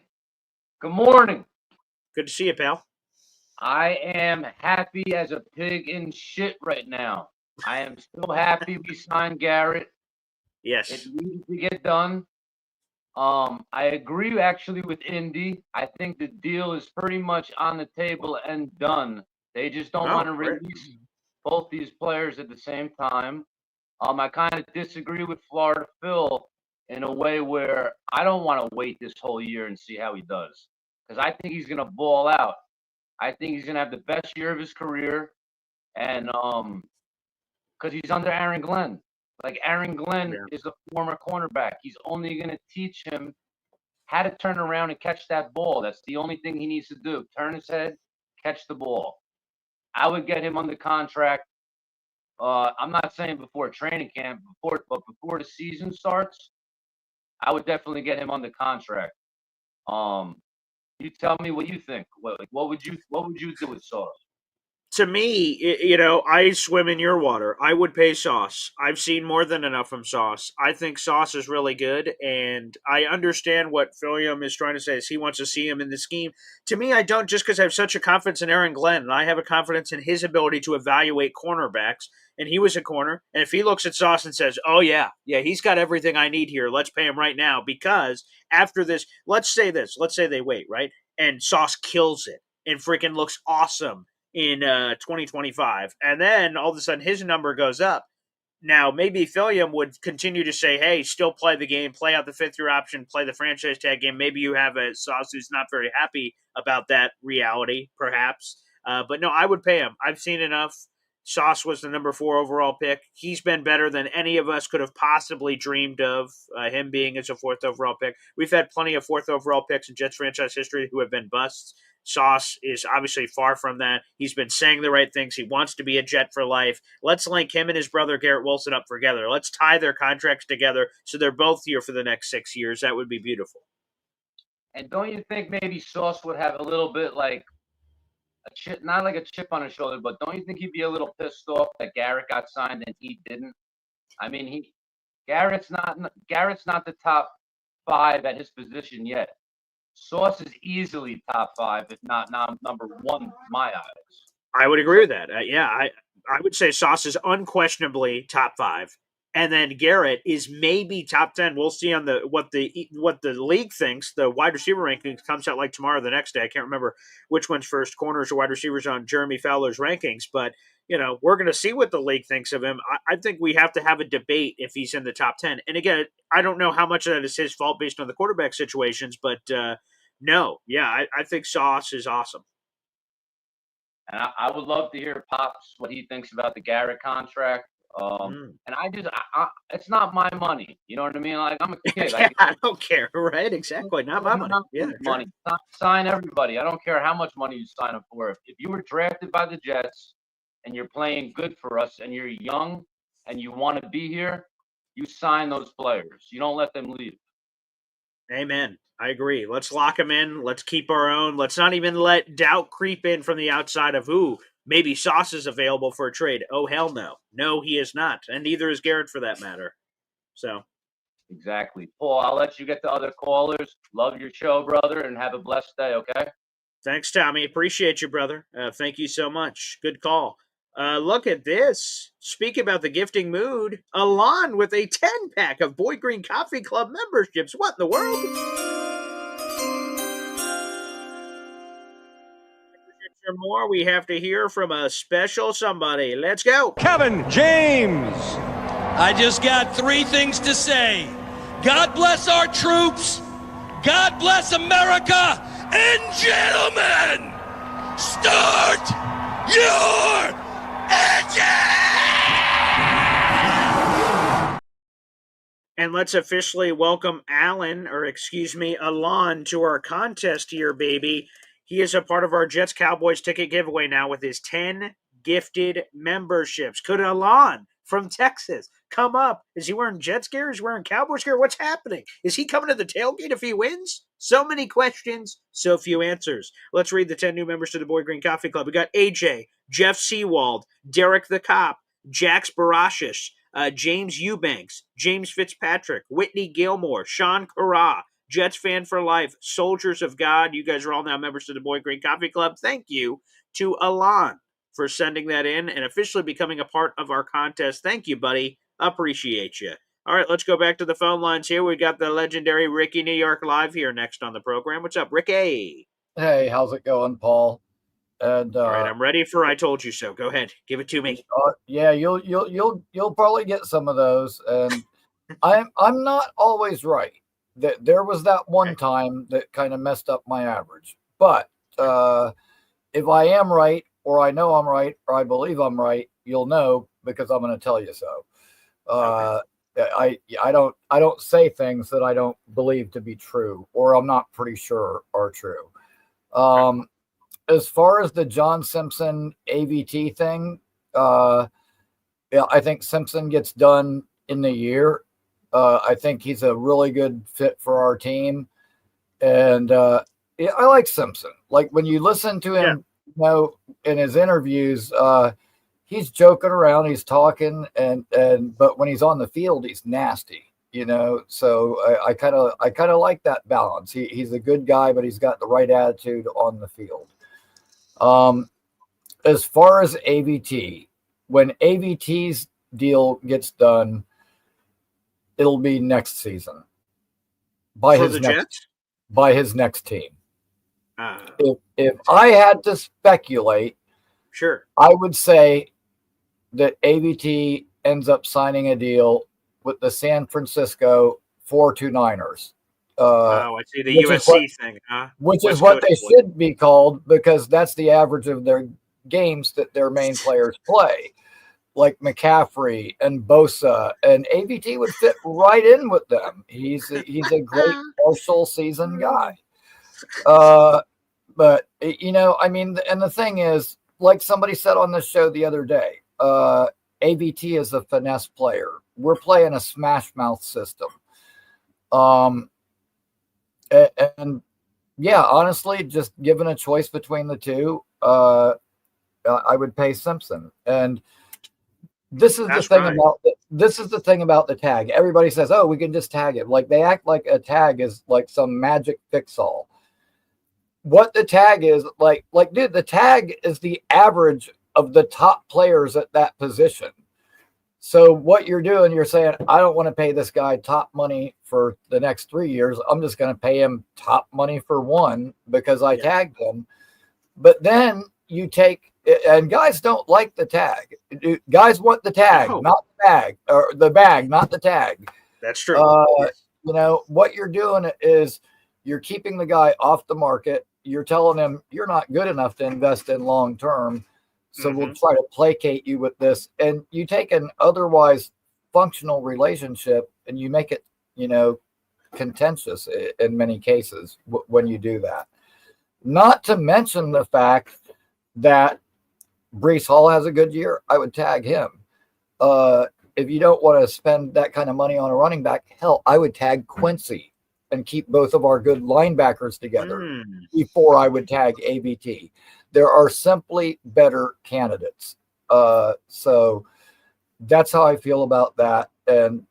good morning. Good to see you, pal. I am happy as a pig in shit right now. I am still happy we signed Garrett. Yes. It needed to get done. I agree actually with Indy. I think the deal is pretty much on the table and done. They just don't want to release both these players at the same time. I kind of disagree with Florida Phil in a way where I don't want to wait this whole year and see how he does, because I think he's going to ball out. I think he's going to have the best year of his career, and because he's under Aaron Glenn. Like, Aaron Glenn is a former cornerback. He's only going to teach him how to turn around and catch that ball. That's the only thing he needs to do. Turn his head, catch the ball. I would get him under contract. I'm not saying before training camp, but before the season starts, I would definitely get him under contract. You tell me what you think. What would you do with Sauce? To me, I swim in your water. I would pay Sauce. I've seen more than enough from Sauce. I think Sauce is really good, and I understand what Philium is trying to say, is he wants to see him in the scheme. To me, I don't, just because I have such a confidence in Aaron Glenn, and I have a confidence in his ability to evaluate cornerbacks, and he was a corner, and if he looks at Sauce and says, oh, yeah, he's got everything I need here, let's pay him right now, because after this, let's say they wait, right, and Sauce kills it and freaking looks awesome in 2025, and then all of a sudden his number goes up. Now, maybe Philium would continue to say, hey, still play the game, play out the 5th year option, play the franchise tag game. Maybe you have a Sauce who's not very happy about that reality, perhaps. But no, I would pay him. I've seen enough Sauce was the number 4 overall pick. He's been better than any of us could have possibly dreamed of, him being as a 4th overall pick. We've had plenty of 4th overall picks in Jets franchise history who have been busts. Sauce is obviously far from that. He's been saying the right things. He wants to be a Jet for life. Let's link him and his brother Garrett Wilson up together. Let's tie their contracts together so they're both here for the next 6 years. That would be beautiful. And don't you think maybe Sauce would have a little bit like a chip, not like a chip on his shoulder, but don't you think he'd be a little pissed off that Garrett got signed and he didn't? I mean, Garrett's not the top 5 at his position yet. Sauce is easily top 5, if not number 1 in my eyes. I would agree with that. I would say Sauce is unquestionably top 5. And then Garrett is maybe top 10. We'll see on what the league thinks. The wide receiver rankings comes out like tomorrow or the next day. I can't remember which one's first, corners or wide receivers on Jeremy Fowler's rankings. But, we're going to see what the league thinks of him. I think we have to have a debate if he's in the top 10. And again, I don't know how much of that is his fault based on the quarterback situations. But, no. Yeah, I think Sauce is awesome. And I would love to hear Pops what he thinks about the Garrett contract. And it's not my money. You know what I mean? Like, I'm a kid. I don't care, right? Exactly. Not my money. Yeah, money. Sign everybody. I don't care how much money you sign up for. If you were drafted by the Jets and you're playing good for us and you're young and you want to be here, you sign those players. You don't let them leave. Amen. I agree. Let's lock them in. Let's keep our own. Let's not even let doubt creep in from the outside of maybe Sauce is available for a trade. Oh, hell no. No, he is not. And neither is Garrett for that matter. So. Exactly. Paul, I'll let you get to other callers. Love your show, brother, and have a blessed day, okay? Thanks, Tommy. Appreciate you, brother. Thank you so much. Good call. Look at this. Speak about the gifting mood. Alon with a 10-pack of Boy Green Coffee Club memberships. What in the world? More, we have to hear from a special somebody. Let's go. Kevin James. I just got 3 things to say. God bless our troops. God bless America. And gentlemen, start your engine! And let's officially welcome Alon, to our contest here, baby. He is a part of our Jets Cowboys ticket giveaway now with his 10 gifted memberships. Could Alon from Texas come up? Is he wearing Jets gear? Is he wearing Cowboys gear? What's happening? Is he coming to the tailgate if he wins? So many questions, so few answers. Let's read the 10 new members to the Boy Green Coffee Club. We got AJ, Jeff Seawald, Derek the Cop, Jax Barashis, James Eubanks, James Fitzpatrick, Whitney Gilmore, Sean Carra, Jets fan for life, Soldiers of God. You guys are all now members of the Boy Green Coffee Club. Thank you to Alon for sending that in and officially becoming a part of our contest. Thank you, buddy. Appreciate you. All right, let's go back to the phone lines here. We got the legendary Ricky New York live here next on the program. What's up, Ricky? Hey, how's it going, Paul? And all right, I'm ready for I told you so. Go ahead, give it to me. Yeah, you'll probably get some of those, and I'm not always right. There was that one time that kind of messed up my average. But if I am right, or I know I'm right, or I believe I'm right, you'll know because I'm going to tell you so. I don't say things that I don't believe to be true, or I'm not pretty sure are true. As far as the John Simpson AVT thing, I think Simpson gets done in the year. I think he's a really good fit for our team. And I like Simpson. Like when you listen to him, in his interviews, he's joking around, he's talking, but when he's on the field, he's nasty, So I kind of like that balance. He's a good guy, but he's got the right attitude on the field. As far as AVT, when AVT's deal gets done, it'll be next season by his next team. If I had to speculate, sure, I would say that AVT ends up signing a deal with the San Francisco 49ers. I see the USC thing, huh? Which is what they should be called, because that's the average of their games that their main players play, like McCaffrey and Bosa, and AVT would fit right in with them. He's a great partial season guy. But I mean, and the thing is, like somebody said on the show the other day, AVT is a finesse player. We're playing a smash mouth system. And yeah, honestly, just given a choice between the two, I would pay Simpson. And this is the thing about the tag. Everybody says, "Oh, we can just tag it." Like they act like a tag is like some magic fix-all. What the tag is, like, dude, the tag is the average of the top players at that position. So what you're doing, you're saying, I don't want to pay this guy top money for the next 3 years. I'm just going to pay him top money for one because I tagged him. But then you take, and guys don't like the tag. Guys want the tag, not the bag, or the bag, not the tag. That's true. What you're doing is you're keeping the guy off the market. You're telling him you're not good enough to invest in long term. So we'll try to placate you with this. And you take an otherwise functional relationship and you make it, contentious in many cases when you do that. Not to mention the fact that Breece Hall has a good year. I would tag him. If you don't want to spend that kind of money on a running back, hell, I would tag Quincy and keep both of our good linebackers together before I would tag AVT. There are simply better candidates. So that's how I feel about that. And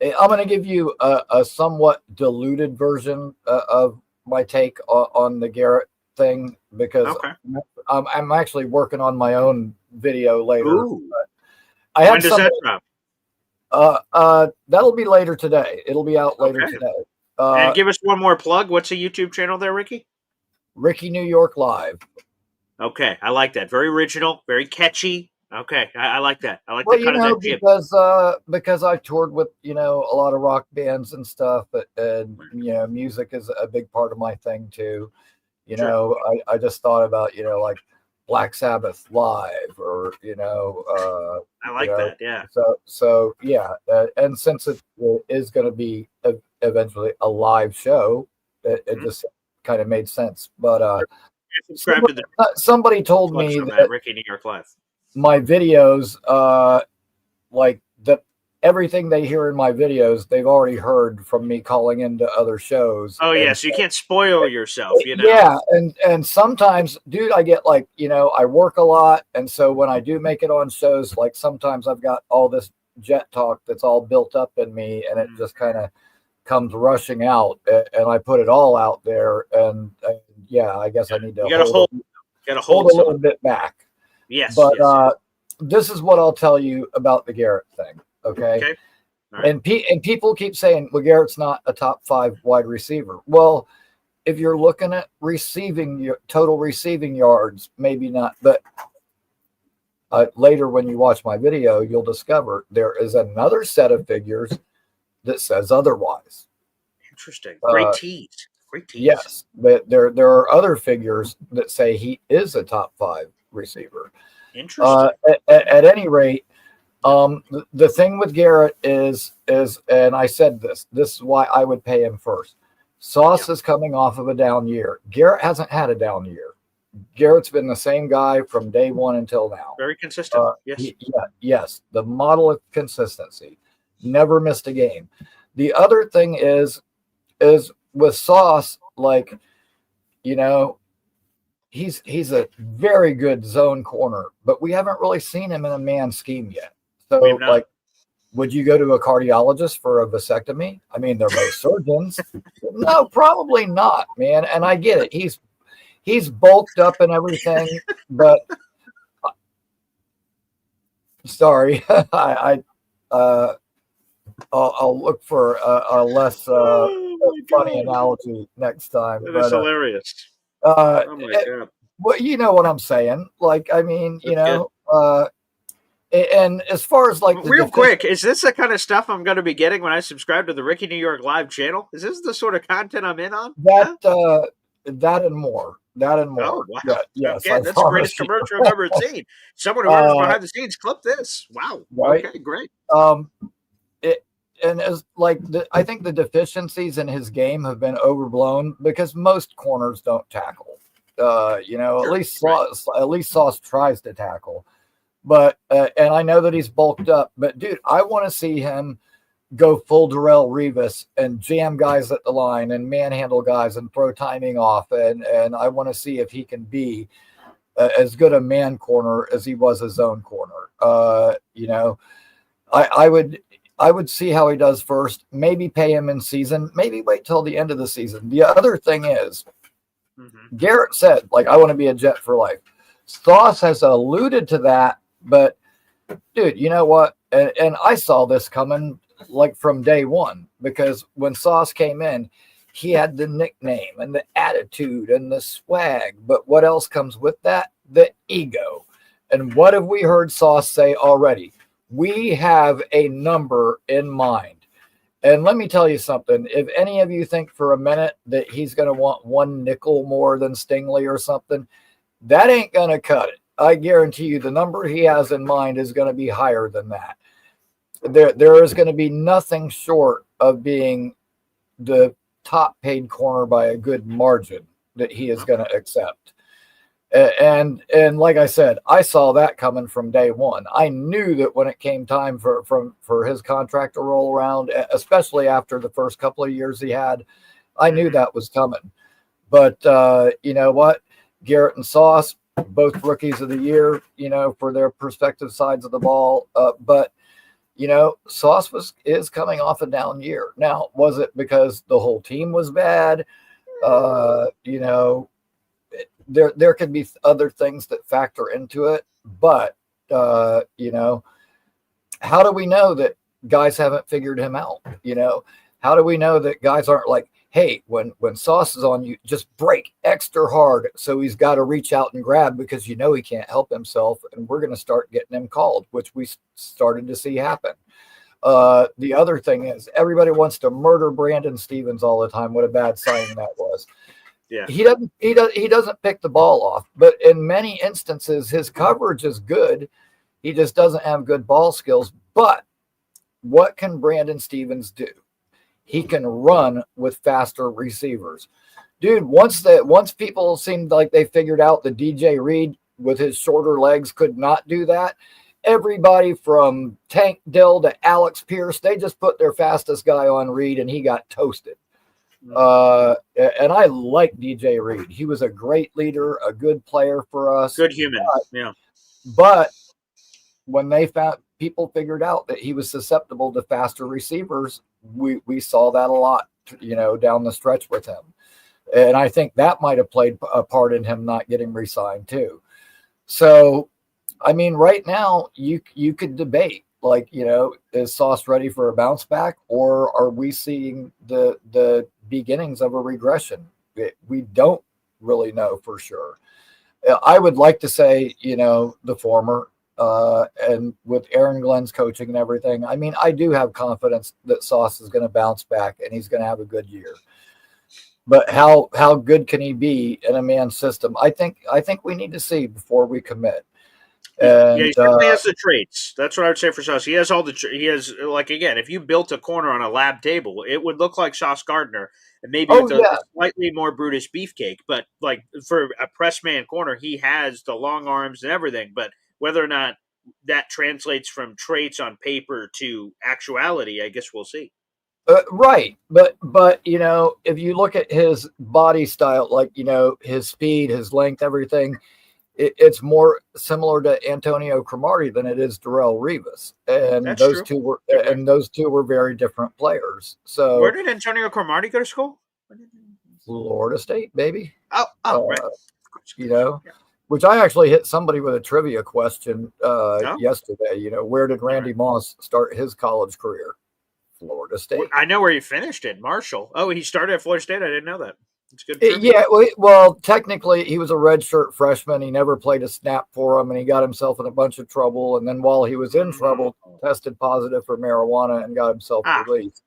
I'm going to give you a somewhat diluted version of my take on the Garrett thing because I'm actually working on my own video later. When does that drop? That'll be later today. It'll be out later today. And give us one more plug. What's the YouTube channel there, Ricky? Ricky New York Live. Okay, I like that. Very original, very catchy. Okay, I like that. I like the cut of that jib. Because I toured with a lot of rock bands and stuff, and music is a big part of my thing too. I just thought about like Black Sabbath live, or I like that. Yeah. So yeah, and since it is going to be eventually a live show, it just kind of made sense. But somebody told me that Ricky New York Live. My videos, like everything they hear in my videos, they've already heard from me calling into other shows. Oh yeah, so you can't spoil yourself, Yeah, and sometimes, dude, I get I work a lot, and so when I do make it on shows, like sometimes I've got all this jet talk that's all built up in me, and it just kind of comes rushing out, and I put it all out there, and yeah, I guess I need to hold a little bit back. Yes, but this is what I'll tell you about the Garrett thing. Okay. Right. And people keep saying, well, Garrett's not a top 5 wide receiver. Well, if you're looking at total receiving yards, maybe not. But later when you watch my video, you'll discover there is another set of figures that says otherwise. Interesting. Great tease. Yes. But there are other figures that say he is a top 5 receiver. Interesting. At any rate, the thing with Garrett is, and I said this is why I would pay him first. Sauce is coming off of a down year. Garrett hasn't had a down year. Garrett's been the same guy from day one until now. Very consistent. Yes. Yes. The model of consistency. Never missed a game. The other thing is with Sauce, he's a very good zone corner, but we haven't really seen him in a man scheme yet. So, would you go to a cardiologist for a vasectomy? I mean, they're both surgeons. No, probably not, man. And I get it. He's bulked up and everything, but sorry, I'll look for a less funny analogy next time. That's hilarious. Oh my God. Well, you know what I'm saying. And as far as real quick, is this the kind of stuff I'm going to be getting when I subscribe to the Ricky New York Live channel? Is this the sort of content I'm in on? That and more. That and more. Oh, wow. Yeah, yes, Okay, that's the greatest commercial I've ever seen. Someone who was behind the scenes, clip this. Wow. Right? Okay, great. And as like I think the deficiencies in his game have been overblown because most corners don't tackle. Sure, at least Sauce tries to tackle. But and I know that he's bulked up, but dude, I want to see him go full Darrelle Revis and jam guys at the line and manhandle guys and throw timing off, and I want to see if he can be as good a man corner as he was a zone corner. I would see how he does first, maybe pay him in season, maybe wait till the end of the season. The other thing is, Garrett said, like, I want to be a Jet for life. Sauce has alluded to that, but dude, you know what? And I saw this coming like from day one, because when Sauce came in, he had the nickname and the attitude and the swag. But what else comes with that? The ego. And what have we heard Sauce say already? We have a number in mind. And let me tell you something. If any of you think for a minute that he's going to want one nickel more than Stingley or something, that ain't going to cut it. I guarantee you the number he has in mind is going to be higher than that. There is going to be nothing short of being the top paid corner by a good margin that he is going to accept. And like I said, I saw that coming from day one. I knew that when it came time for his contract to roll around, especially after the first couple of years he had, I knew that was coming. But you know what? Garrett and Sauce, both rookies of the year, for their respective sides of the ball. But Sauce is coming off a down year. Now, was it because the whole team was bad? There could be other things that factor into it, but how do we know that guys haven't figured him out? How do we know that guys aren't like, hey, when Sauce is on you, just break extra hard, so he's got to reach out and grab because he can't help himself, and we're going to start getting him called, which we started to see happen. The other thing is everybody wants to murder Brandon Stevens all the time. What a bad signing that was. Yeah. He doesn't pick the ball off, but in many instances his coverage is good. He just doesn't have good ball skills. But what can Brandon Stevens do? He can run with faster receivers. Dude, once people seemed like they figured out that DJ Reed with his shorter legs could not do that, everybody from Tank Dill to Alex Pierce, they just put their fastest guy on Reed and he got toasted. And I like DJ Reed. He was a great leader, a good player for us. Good human. Yeah. But when people figured out that he was susceptible to faster receivers, we saw that a lot, down the stretch with him. And I think that might have played a part in him not getting re-signed too. So, I mean, right now you could debate, like, is Sauce ready for a bounce back, or are we seeing the beginnings of a regression? We don't really know for sure. I would like to say, the former, and with Aaron Glenn's coaching and everything. I mean, I do have confidence that Sauce is going to bounce back and he's going to have a good year. But how good can he be in a man system? I think we need to see before we commit. And, he certainly has the traits. That's what I would say for Sauce. He has all the. He has, like, again, if you built a corner on a lab table, it would look like Sauce Gardner, and maybe with a slightly more brutish beefcake. But like for a press man corner, he has the long arms and everything. But whether or not that translates from traits on paper to actuality, I guess we'll see. Right, but if you look at his body style, like his speed, his length, everything. It's more similar to Antonio Cromartie than it is Darrelle Revis, and That's those true. those two were very different players. So where did Antonio Cromartie go to school? Florida State, baby. Oh, right. Which I actually hit somebody with a trivia question yesterday. Where did Randy Moss start his college career? Florida State. I know where he finished it, Marshall. Oh, he started at Florida State. I didn't know that. It's good. Yeah, well, technically, he was a redshirt freshman. He never played a snap for him, and he got himself in a bunch of trouble. And then while he was in trouble, tested positive for marijuana and got himself released.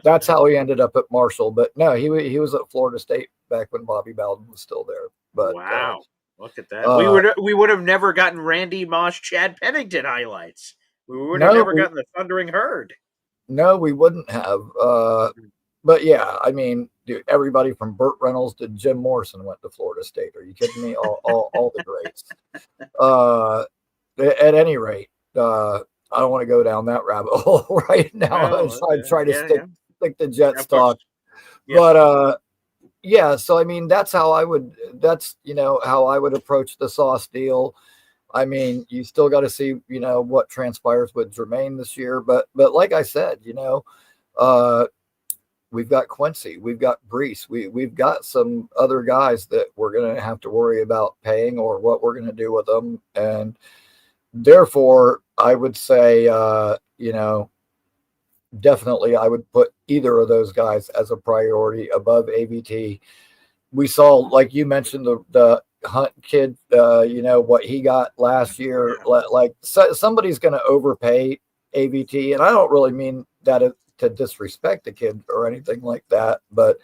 That's how he ended up at Marshall. But no, he was at Florida State back when Bobby Bowden was still there. But wow, look at that. We would have never gotten Randy Moss, Chad Pennington highlights. We would have never gotten the Thundering Herd. No, we wouldn't have. But yeah, I mean, dude, everybody from Burt Reynolds to Jim Morrison went to Florida State. Are you kidding me? All the greats. At any rate, I don't want to go down that rabbit hole right now. I try to stick to Jets talk. Yeah. But yeah, so I mean, that's how I would approach the Sauce deal. I mean, you still got to see, what transpires with Jermaine this year. But like I said, we've got Quincy, we've got Brees, we've got some other guys that we're going to have to worry about paying or what we're going to do with them. And therefore, I would say, definitely I would put either of those guys as a priority above AVT. We saw, like you mentioned, the Hunt kid, what he got last year. Like somebody's going to overpay AVT, and I don't really mean that to disrespect the kid or anything like that, but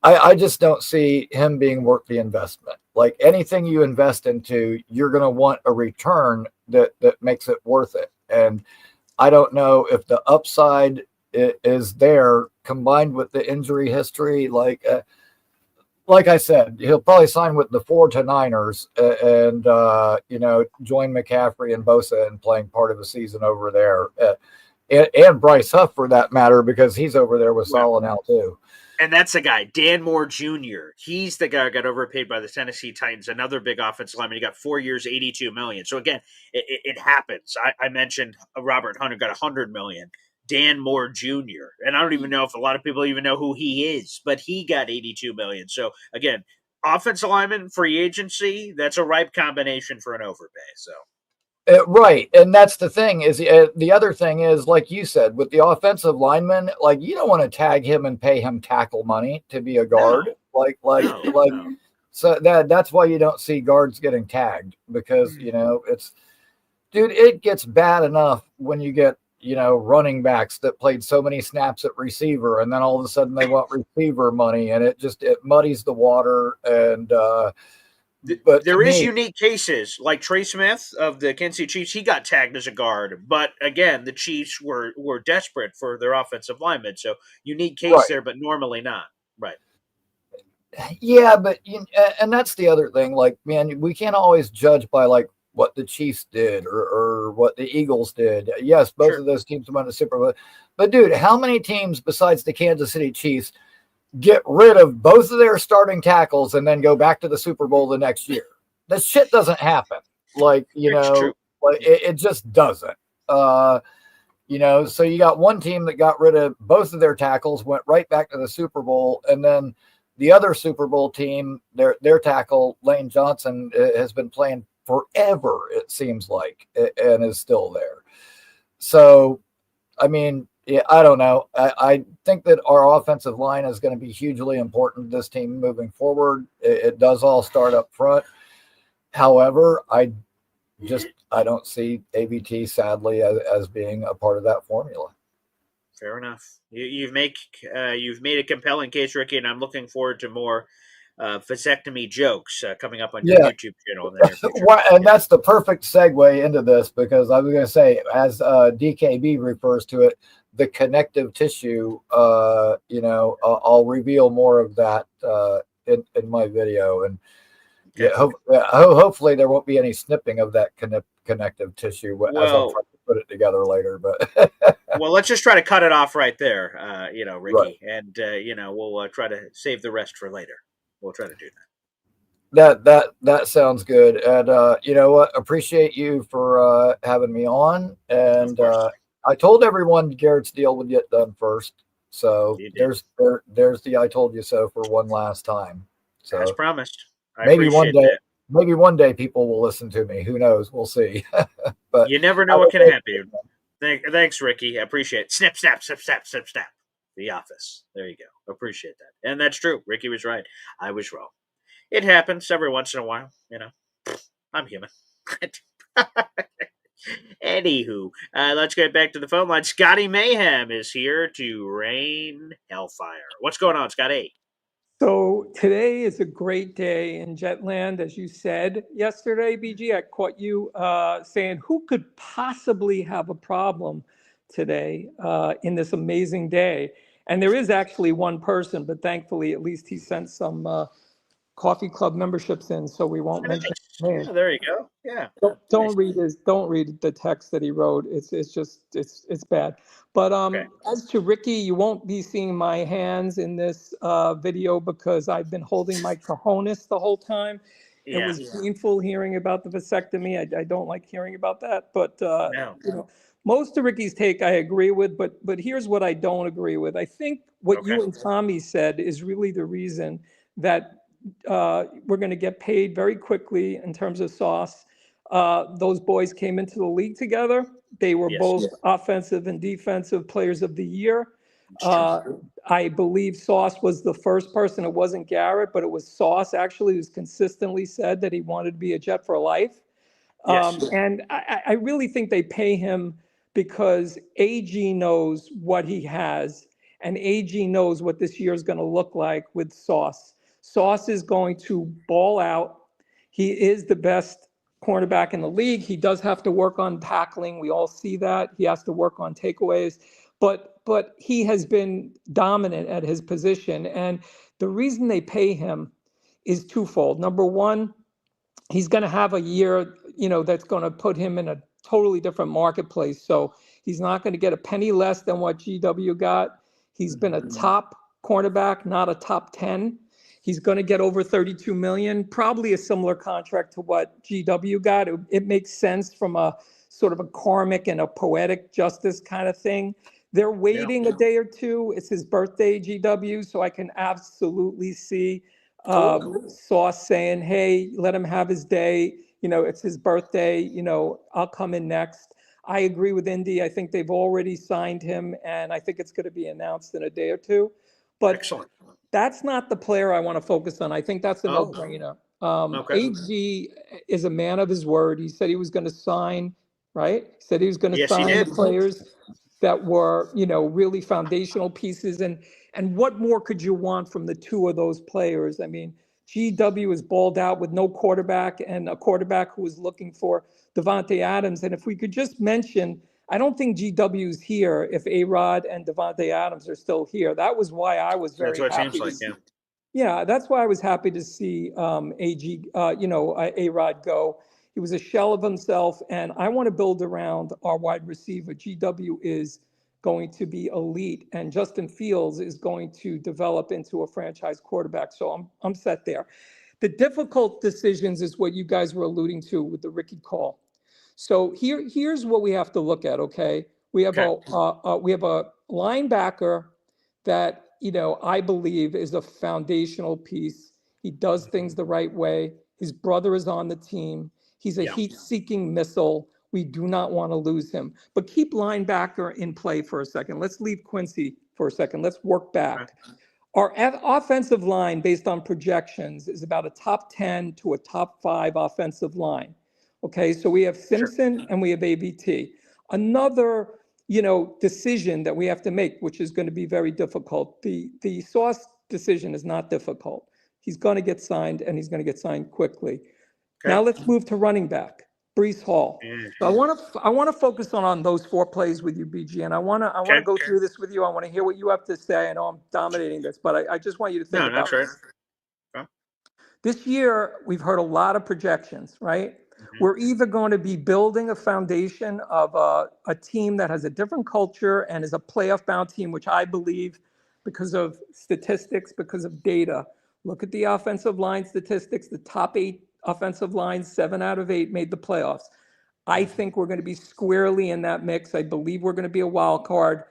I just don't see him being worth the investment. Like anything you invest into, you're going to want a return that makes it worth it. And I don't know if the upside is there combined with the injury history. Like I said, he'll probably sign with the 49ers and join McCaffrey and Bosa and playing part of the season over there. And Bryce Huff, for that matter, because he's over there with Saleh now too. And that's the guy, Dan Moore Jr. He's the guy who got overpaid by the Tennessee Titans, another big offensive lineman. He got 4 years, $82 million. So again, it happens. I mentioned Robert Hunter got $100 million. Dan Moore Jr. And I don't even know if a lot of people even know who he is, but he got $82 million. So again, offensive lineman, free agency, that's a ripe combination for an overpay. So. Right. And that's the thing is the other thing is, like you said, with the offensive lineman, like you don't want to tag him and pay him tackle money to be a guard. No. So that's why you don't see guards getting tagged because, it gets bad enough when you get, running backs that played so many snaps at receiver and then all of a sudden they want receiver money and it muddies the water. And, but there is unique cases like Trey Smith of the Kansas City Chiefs. He got tagged as a guard, but again, the Chiefs were desperate for their offensive linemen. So unique case there, but normally not. Right. Yeah, but and that's the other thing. Like, man, we can't always judge by like what the Chiefs did or what the Eagles did. Yes, both of those teams won the Super Bowl. But dude, how many teams besides the Kansas City Chiefs get rid of both of their starting tackles and then go back to the Super Bowl the next year? That shit doesn't happen. Like, it just doesn't. So you got one team that got rid of both of their tackles, went right back to the Super Bowl, and then the other Super Bowl team, their tackle, Lane Johnson, has been playing forever, it seems like, and is still there. So, I mean, yeah, I don't know. I think that our offensive line is going to be hugely important to this team moving forward. It does all start up front. However, I don't see AVT, sadly, as being a part of that formula. Fair enough. You've made a compelling case, Ricky, and I'm looking forward to more vasectomy jokes coming up on your YouTube channel in the near future. And that's the perfect segue into this because I was going to say, as DKB refers to it, the connective tissue, I'll reveal more of that in my video. And hopefully there won't be any snipping of that connective tissue as I'll try to put it together later. But well, let's just try to cut it off right there, Ricky. Right. And, we'll try to save the rest for later. We'll try to do that. That sounds good. And you know what? Appreciate you for having me on. And I told everyone Garrett's deal would get done first. So there's the I told you so for one last time. So as promised. Maybe one day people will listen to me. Who knows? We'll see. But you never know what can happen. Thanks, Ricky. I appreciate it. Snip, snap, snip, snap, snip, snap. The Office. There you go. Appreciate that. And that's true. Ricky was right. I was wrong. It happens every once in a while. I'm human. Anywho, let's get back to the phone line. Scotty Mayhem is here to rain hellfire. What's going on, Scotty? So today is a great day in Jetland, as you said yesterday, BG. I caught you saying who could possibly have a problem today in this amazing day. And there is actually one person, but thankfully, at least he sent some coffee club memberships in, so we won't mention his name. Yeah, there you go. Yeah. Don't read the text that he wrote. It's bad. But as to Ricky, you won't be seeing my hands in this video because I've been holding my cojones the whole time. It Yeah. was painful hearing about the vasectomy. I don't like hearing about that. But No. you know, most of Ricky's take I agree with, but here's what I don't agree with. I think what you and Tommy said is really the reason that we're going to get paid very quickly in terms of Sauce. Those boys came into the league together. They were both offensive and defensive players of the year. I believe Sauce was the first person. It wasn't Garrett, but it was Sauce actually who's consistently said that he wanted to be a Jet for life. And I really think they pay him because AG knows what he has, and AG knows what this year is going to look like with Sauce. Sauce is going to ball out. He is the best cornerback in the league. He does have to work on tackling. We all see that. He has to work on takeaways. But he has been dominant at his position. And the reason they pay him is twofold. Number one, he's going to have a year, that's going to put him in a totally different marketplace. So he's not going to get a penny less than what GW got. He's been a top cornerback, not a top 10. He's going to get over $32 million, probably a similar contract to what GW got. It makes sense from a sort of a karmic and a poetic justice kind of thing. They're waiting a day or two. It's his birthday, GW, so I can absolutely see Sauce saying, hey, let him have his day. It's his birthday. I'll come in next. I agree with Indy. I think they've already signed him, and I think it's going to be announced in a day or two. But excellent. That's not the player I want to focus on. I think that's a no-brainer. AG is a man of his word. He said he was going to sign, right? He said he was going to sign the players that were, really foundational pieces. And what more could you want from the two of those players? I mean, GW is balled out with no quarterback and a quarterback who was looking for Devontae Adams. And if we could just mention, I don't think GW's here if A-Rod and Devontae Adams are still here. That was why I was very happy. That's what it seems like, yeah, that's why I was happy to see A-Rod go. He was a shell of himself, and I want to build around our wide receiver. GW is going to be elite, and Justin Fields is going to develop into a franchise quarterback. So I'm set there. The difficult decisions is what you guys were alluding to with the Ricky call. So here's what we have to look at. Okay, we have a linebacker that I believe is a foundational piece. He does things the right way. His brother is on the team. He's a heat-seeking missile. We do not want to lose him. But keep linebacker in play for a second. Let's leave Quincy for a second. Let's work back. Our offensive line, based on projections, is about a top 10 to a top 5 offensive line. Okay, so we have Simpson and we have AVT. Another, decision that we have to make, which is going to be very difficult. The Sauce decision is not difficult. He's going to get signed, and he's going to get signed quickly. Now let's move to running back, Breece Hall. So I want to focus on those 4 plays with you, BG, and I want to go through this with you. I want to hear what you have to say. I know I'm dominating this, but I just want you to think about this. This year, we've heard a lot of projections, right? We're either going to be building a foundation of a team that has a different culture and is a playoff-bound team, which I believe, because of statistics, because of data. Look at the offensive line statistics. The top 8 offensive lines, 7 out of 8 made the playoffs. I think we're going to be squarely in that mix. I believe we're going to be a wild card.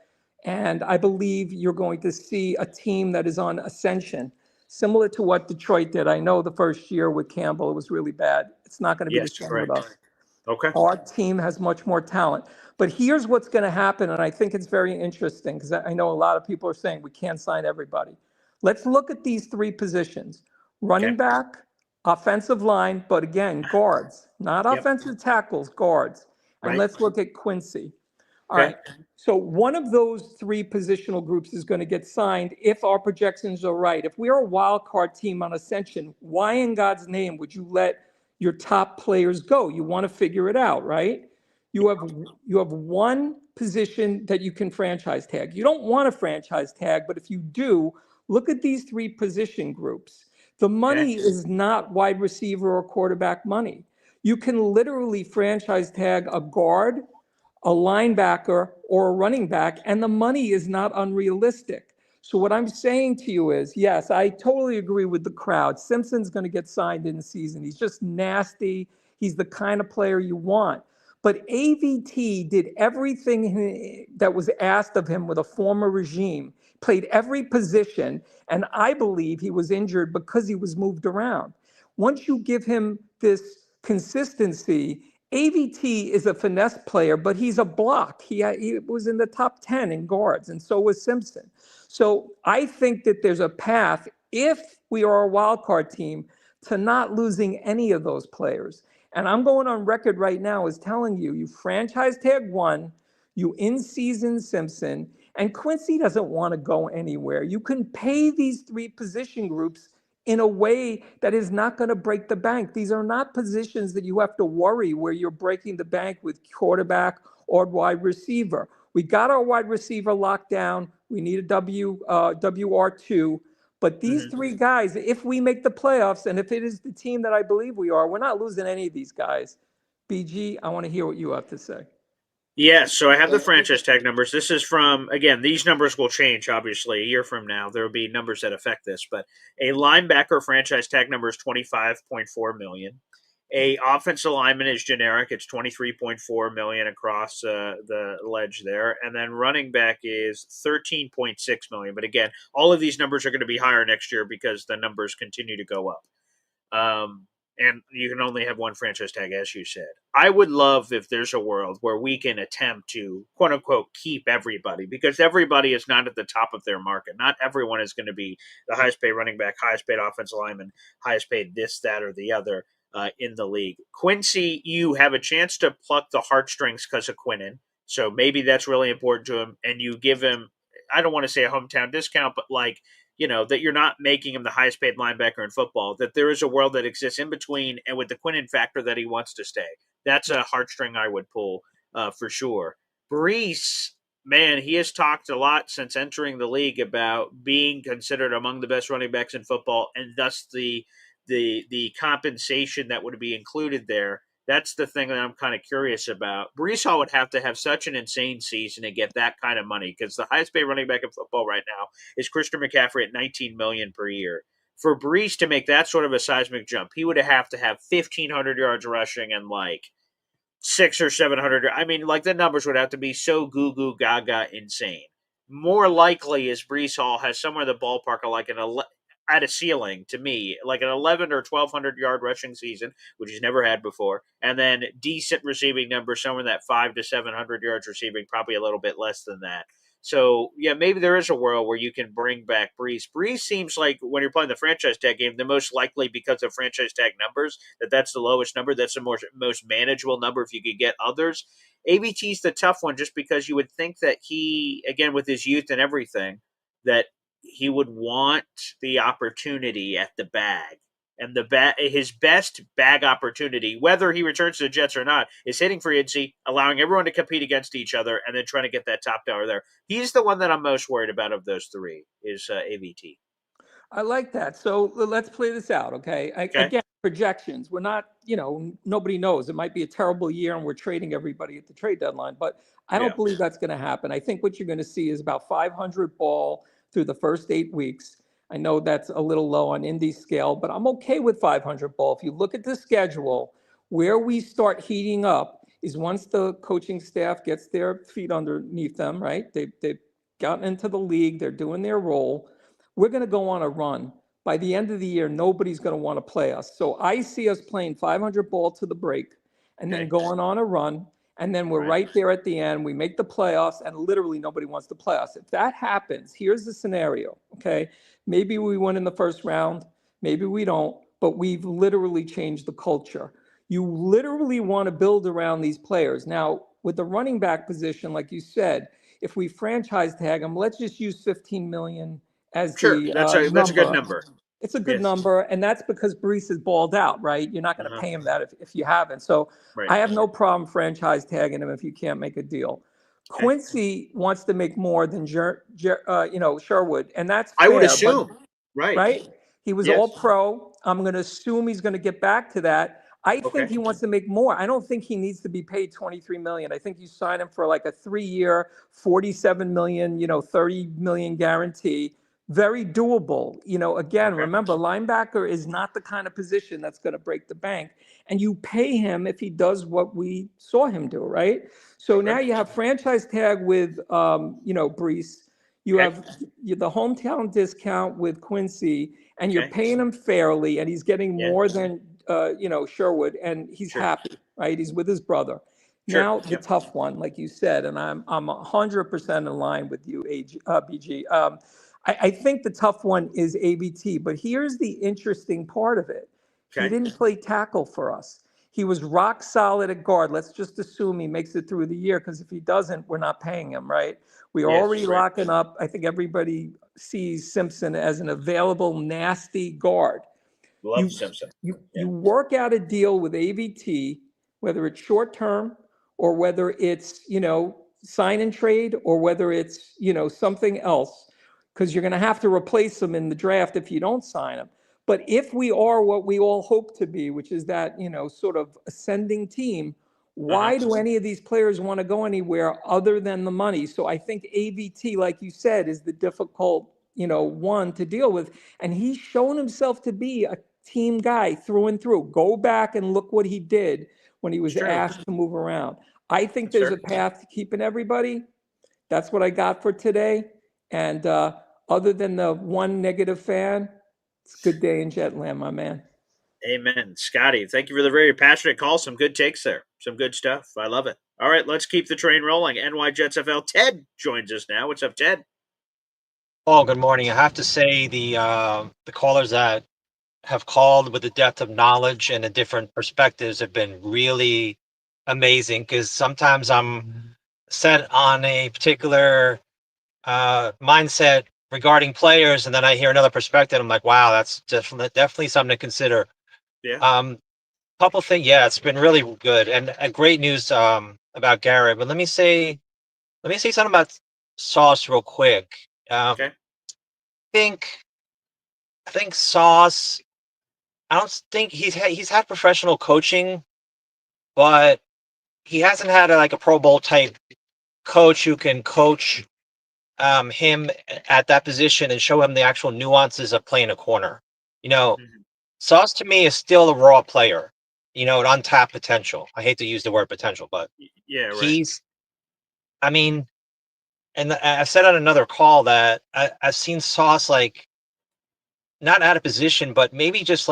And I believe you're going to see a team that is on ascension, similar to what Detroit did. I know the first year with Campbell, it was really bad. It's not going to be the same with us. Our team has much more talent. But here's what's going to happen, and I think it's very interesting because I know a lot of people are saying we can't sign everybody. Let's look at these 3 positions. Running back, offensive line, but again, guards, not offensive tackles, guards. And let's look at Quincy. All right. So one of those three positional groups is going to get signed if our projections are right. If we are a wild card team on ascension, why in God's name would you let your top players go? You want to figure it out, right? You have one position that you can franchise tag. You don't want a franchise tag, but if you do, look at these three position groups. The money is not wide receiver or quarterback money. You can literally franchise tag a guard, a linebacker, or a running back, and the money is not unrealistic. So what I'm saying to you is, yes, I totally agree with the crowd. Simpson's going to get signed in the season. He's just nasty. He's the kind of player you want. But AVT did everything that was asked of him with a former regime, played every position, and I believe he was injured because he was moved around. Once you give him this consistency, AVT is a finesse player, but he's a block. He was in the top 10 in guards, and so was Simpson. So I think that there's a path, if we are a wild card team, to not losing any of those players. And I'm going on record right now as telling you, you franchise tag one, you in-season Simpson, and Quincy doesn't want to go anywhere. You can pay these three position groups in a way that is not going to break the bank. These are not positions that you have to worry where you're breaking the bank with quarterback or wide receiver. We got our wide receiver locked down. We need a WR2. But these three guys, if we make the playoffs, and if it is the team that I believe we are, we're not losing any of these guys. BG, I want to hear what you have to say. Yes, so I have the franchise tag numbers. This is from, again, these numbers will change, obviously, a year from now. There will be numbers that affect this. But a linebacker franchise tag number is $25.4 million. A offensive lineman is generic. It's $23.4 million across the ledge there. And then running back is $13.6 million. But again, all of these numbers are going to be higher next year because the numbers continue to go up. And you can only have one franchise tag, as you said. I would love if there's a world where we can attempt to, quote unquote, keep everybody, because everybody is not at the top of their market. Not everyone is going to be the highest paid running back, highest paid offensive lineman, highest paid this, that, or the other in the league. Quincy, you have a chance to pluck the heartstrings because of Quinnen. So maybe that's really important to him. And you give him, I don't want to say a hometown discount, but that you're not making him the highest paid linebacker in football, that there is a world that exists in between, and with the Quinnen factor that he wants to stay. That's a heartstring I would pull for sure. Brees, man, he has talked a lot since entering the league about being considered among the best running backs in football, and thus the compensation that would be included there. That's the thing that I'm kind of curious about. Brees Hall would have to have such an insane season to get that kind of money, because the highest paid running back in football right now is Christian McCaffrey at $19 million per year. For Brees to make that sort of a seismic jump, he would have to have 1,500 yards rushing and 600 or 700. I mean, the numbers would have to be so goo goo gaga insane. More likely is Brees Hall has somewhere in the ballpark of at a ceiling, to me, like an 11 or 1,200 yard rushing season, which he's never had before, and then decent receiving numbers somewhere in that 500 to 700 yards receiving, probably a little bit less than that. So, yeah, maybe there is a world where you can bring back Brees. Brees seems like, when you're playing the franchise tag game, the most likely, because of franchise tag numbers, that's the lowest number. That's the most manageable number if you could get others. AVT's the tough one, just because you would think that he, again, with his youth and everything, that he would want the opportunity at the bag. And his best bag opportunity, whether he returns to the Jets or not, is hitting free agency, allowing everyone to compete against each other, and then trying to get that top dollar there. He's the one that I'm most worried about of those three, is AVT. I like that. So let's play this out, okay? Again, projections. We're not, nobody knows. It might be a terrible year and we're trading everybody at the trade deadline, but I don't believe that's going to happen. I think what you're going to see is about 500 ball through the first 8 weeks. I know that's a little low on Indy's scale, but I'm okay with 500 ball. If you look at the schedule, where we start heating up is once the coaching staff gets their feet underneath them, right? They've gotten into the league. They're doing their role. We're going to go on a run. By the end of the year, nobody's going to want to play us. So I see us playing 500 ball to the break and then going on a run. And then we're right there at the end. We make the playoffs, and literally nobody wants to play us. If that happens, here's the scenario, okay? Maybe we win in the first round. Maybe we don't, but we've literally changed the culture. You literally want to build around these players. Now, with the running back position, like you said, if we franchise tag him, let's just use 15 million as Sure, the that's a good number. number. It's a good Yes. number, and that's because Brees is balled out, right? You're not going to pay him that if you haven't. So Right. I have no problem franchise tagging him if you can't make a deal. Okay. Quincy wants to make more than Sherwood, and that's I would fair. assume. But, Right. right? He was Yes. all pro. I'm going to assume he's going to get back to that. I think Okay. he wants to make more. I don't think he needs to be paid 23 million. I think you sign him for like a 3-year, 47 million, 30 million guarantee. Very doable. Again, remember, linebacker is not the kind of position that's going to break the bank. And you pay him if he does what we saw him do, right? So now you have franchise tag with, Brees. You have the hometown discount with Quincy, and you're paying him fairly, and he's getting more than Sherwood, and he's happy, right? He's with his brother. Now the tough one, like you said, and I'm 100% in line with you, BG. I think the tough one is AVT, but here's the interesting part of it. He didn't play tackle for us. He was rock solid at guard. Let's just assume he makes it through the year, because if he doesn't, we're not paying him, right? We're already locking up. I think everybody sees Simpson as an available, nasty guard. Love Simpson. You work out a deal with AVT, whether it's short term or whether it's, sign and trade, or whether it's, something else, because you're going to have to replace him in the draft if you don't sign him. But if we are what we all hope to be, which is that, sort of ascending team, why do any of these players want to go anywhere other than the money? So I think AVT, like you said, is the difficult, one to deal with. And he's shown himself to be a team guy through and through. Go back and look what he did when he was asked to move around. I think there's a path to keeping everybody. That's what I got for today. And other than the one negative fan, it's a good day in Jetland, my man. Amen. Scotty, thank you for the very passionate call. Some good takes there. Some good stuff. I love it. All right, let's keep the train rolling. NY Jets FL. Ted joins us now. What's up, Ted? Oh, good morning. I have to say the callers that have called with the depth of knowledge and the different perspectives have been really amazing, because sometimes I'm set on a particular mindset regarding players, and then I hear another perspective. I'm like, wow, that's definitely something to consider. Yeah. Couple things. Yeah, it's been really good, and great news about Garrett. But let me say something about Sauce real quick. Okay. I think Sauce, I don't think he's had professional coaching, but he hasn't had a Pro Bowl type coach who can coach him at that position and show him the actual nuances of playing a corner. Sauce to me is still a raw player, an untapped potential. I hate to use the word potential, but and I said on another call that I've seen Sauce not out of position, but maybe just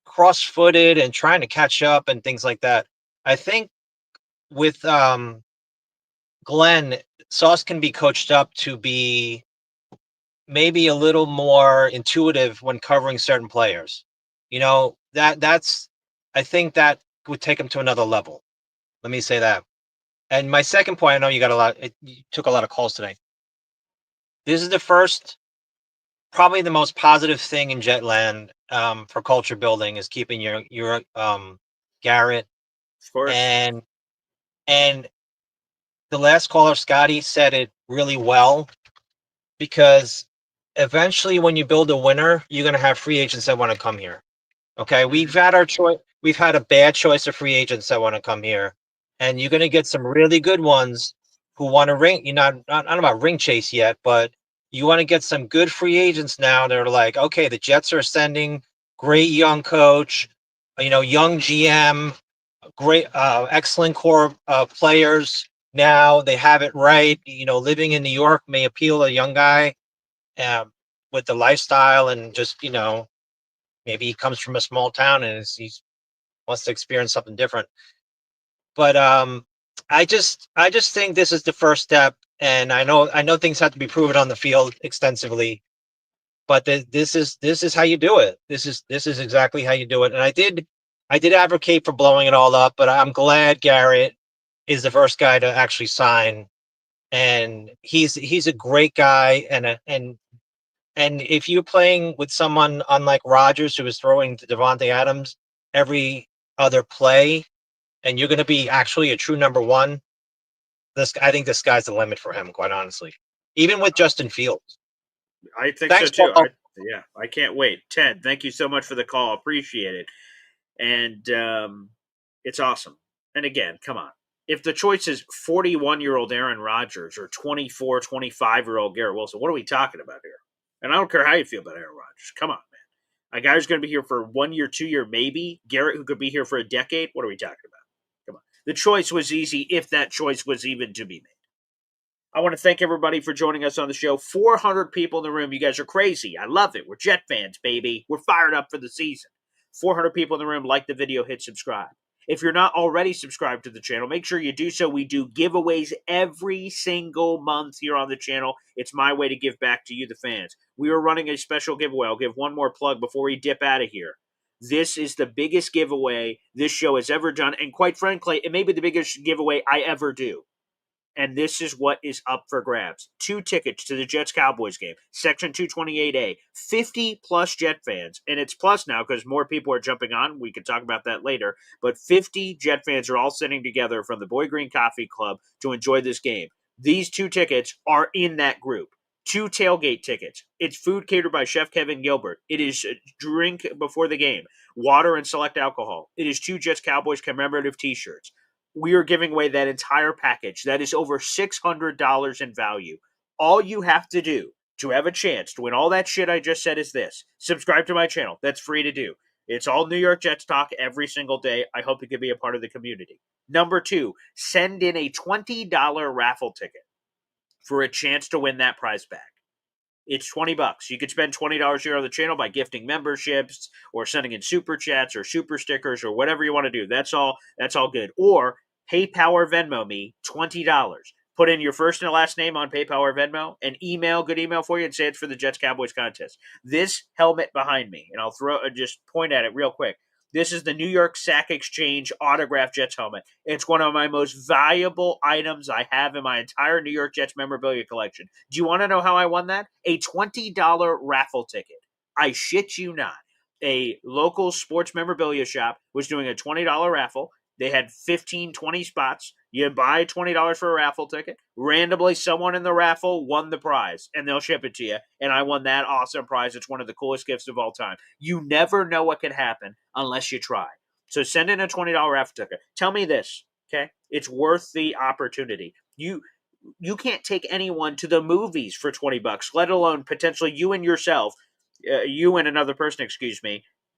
cross-footed and trying to catch up and things like that. I think with Glenn, Sauce can be coached up to be maybe a little more intuitive when covering certain players. I think that would take him to another level. Let me say that. And my second point, I know you took a lot of calls today. This is the first, probably the most positive thing in Jetland for culture building is keeping your Garrett. Of course. And the last caller, Scotty, said it really well, because eventually when you build a winner, you're going to have free agents that want to come here. Okay. We've had our choice. We've had a bad choice of free agents that want to come here, and you're going to get some really good ones who want to ring, not about ring chase yet, but you want to get some good free agents now that are like, okay, the Jets are ascending, great young coach, young GM, great, excellent core players. Now they have it right. Living in New York may appeal to a young guy with the lifestyle, and just, maybe he comes from a small town and he wants to experience something different. But I just think this is the first step, and I know things have to be proven on the field extensively, but this is how you do it. This is exactly how you do it. And I did advocate for blowing it all up, but I'm glad, Garrett, is the first guy to actually sign, and he's a great guy. And if you're playing with someone unlike Rodgers, who is throwing to Devontae Adams every other play, and you're going to be actually a true number one, I think the sky's the limit for him, quite honestly. Even with Justin Fields. I think Thanks, so too. Paul. I can't wait. Ted, thank you so much for the call. Appreciate it. And it's awesome. And again, come on. If the choice is 41-year-old Aaron Rodgers or 24, 25-year-old Garrett Wilson, what are we talking about here? And I don't care how you feel about Aaron Rodgers. Come on, man. A guy who's going to be here for 1 year, 2 year, maybe. Garrett, who could be here for a decade. What are we talking about? Come on. The choice was easy if that choice was even to be made. I want to thank everybody for joining us on the show. 400 people in the room. You guys are crazy. I love it. We're Jet fans, baby. We're fired up for the season. 400 people in the room. Like the video, hit subscribe. If you're not already subscribed to the channel, make sure you do so. We do giveaways every single month here on the channel. It's my way to give back to you, the fans. We are running a special giveaway. I'll give one more plug before we dip out of here. This is the biggest giveaway this show has ever done. And quite frankly, it may be the biggest giveaway I ever do. And this is what is up for grabs. 2 tickets to the Jets-Cowboys game, Section 228A. 50-plus Jet fans, and it's plus now because more people are jumping on. We can talk about that later. But 50 Jet fans are all sitting together from the Boy Green Coffee Club to enjoy this game. These 2 tickets are in that group. 2 tailgate tickets. It's food catered by Chef Kevin Gilbert. It is a drink before the game, water and select alcohol. It is 2 Jets-Cowboys commemorative T-shirts. We are giving away that entire package. That is over $600 in value. All you have to do to have a chance to win all that shit I just said is this. Subscribe to my channel. That's free to do. It's all New York Jets talk every single day. I hope you can be a part of the community. Number 2, send in a $20 raffle ticket for a chance to win that prize bag. It's $20. You could spend $20 here on the channel by gifting memberships or sending in super chats or super stickers or whatever you want to do. That's all good. Or PayPal or Venmo me $20. Put in your first and last name on PayPal or Venmo, and good email for you, and say it's for the Jets Cowboys contest. This helmet behind me, and I'll just point at it real quick. This is the New York Sack Exchange autographed Jets helmet. It's one of my most valuable items I have in my entire New York Jets memorabilia collection. Do you want to know how I won that? A $20 raffle ticket. I shit you not. A local sports memorabilia shop was doing a $20 raffle. They had 15, 20 spots. You buy $20 for a raffle ticket. Randomly, someone in the raffle won the prize, and they'll ship it to you. And I won that awesome prize. It's one of the coolest gifts of all time. You never know what can happen unless you try. So send in a $20 raffle ticket. Tell me this, okay? It's worth the opportunity. You can't take anyone to the movies for $20, let alone potentially you and another person,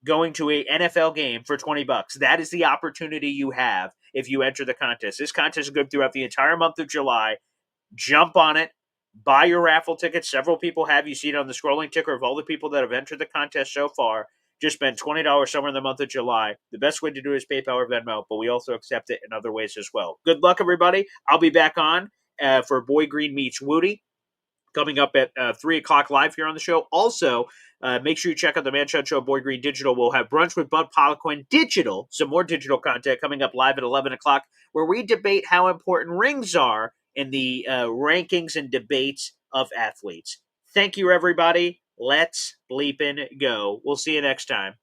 going to a NFL game for $20. That is the opportunity you have if you enter the contest. This contest is good throughout the entire month of July. Jump on it. Buy your raffle tickets. Several people have. You see it on the scrolling ticker of all the people that have entered the contest so far. Just spend $20 somewhere in the month of July. The best way to do it is PayPal or Venmo, but we also accept it in other ways as well. Good luck, everybody. I'll be back on for Boy Green Meets Woody, coming up at 3 o'clock live here on the show. Also, make sure you check out the Man Show Boy Green Digital. We'll have Brunch with Bud Poliquin Digital, some more digital content coming up live at 11 o'clock, where we debate how important rings are in the rankings and debates of athletes. Thank you, everybody. Let's bleepin' go. We'll see you next time.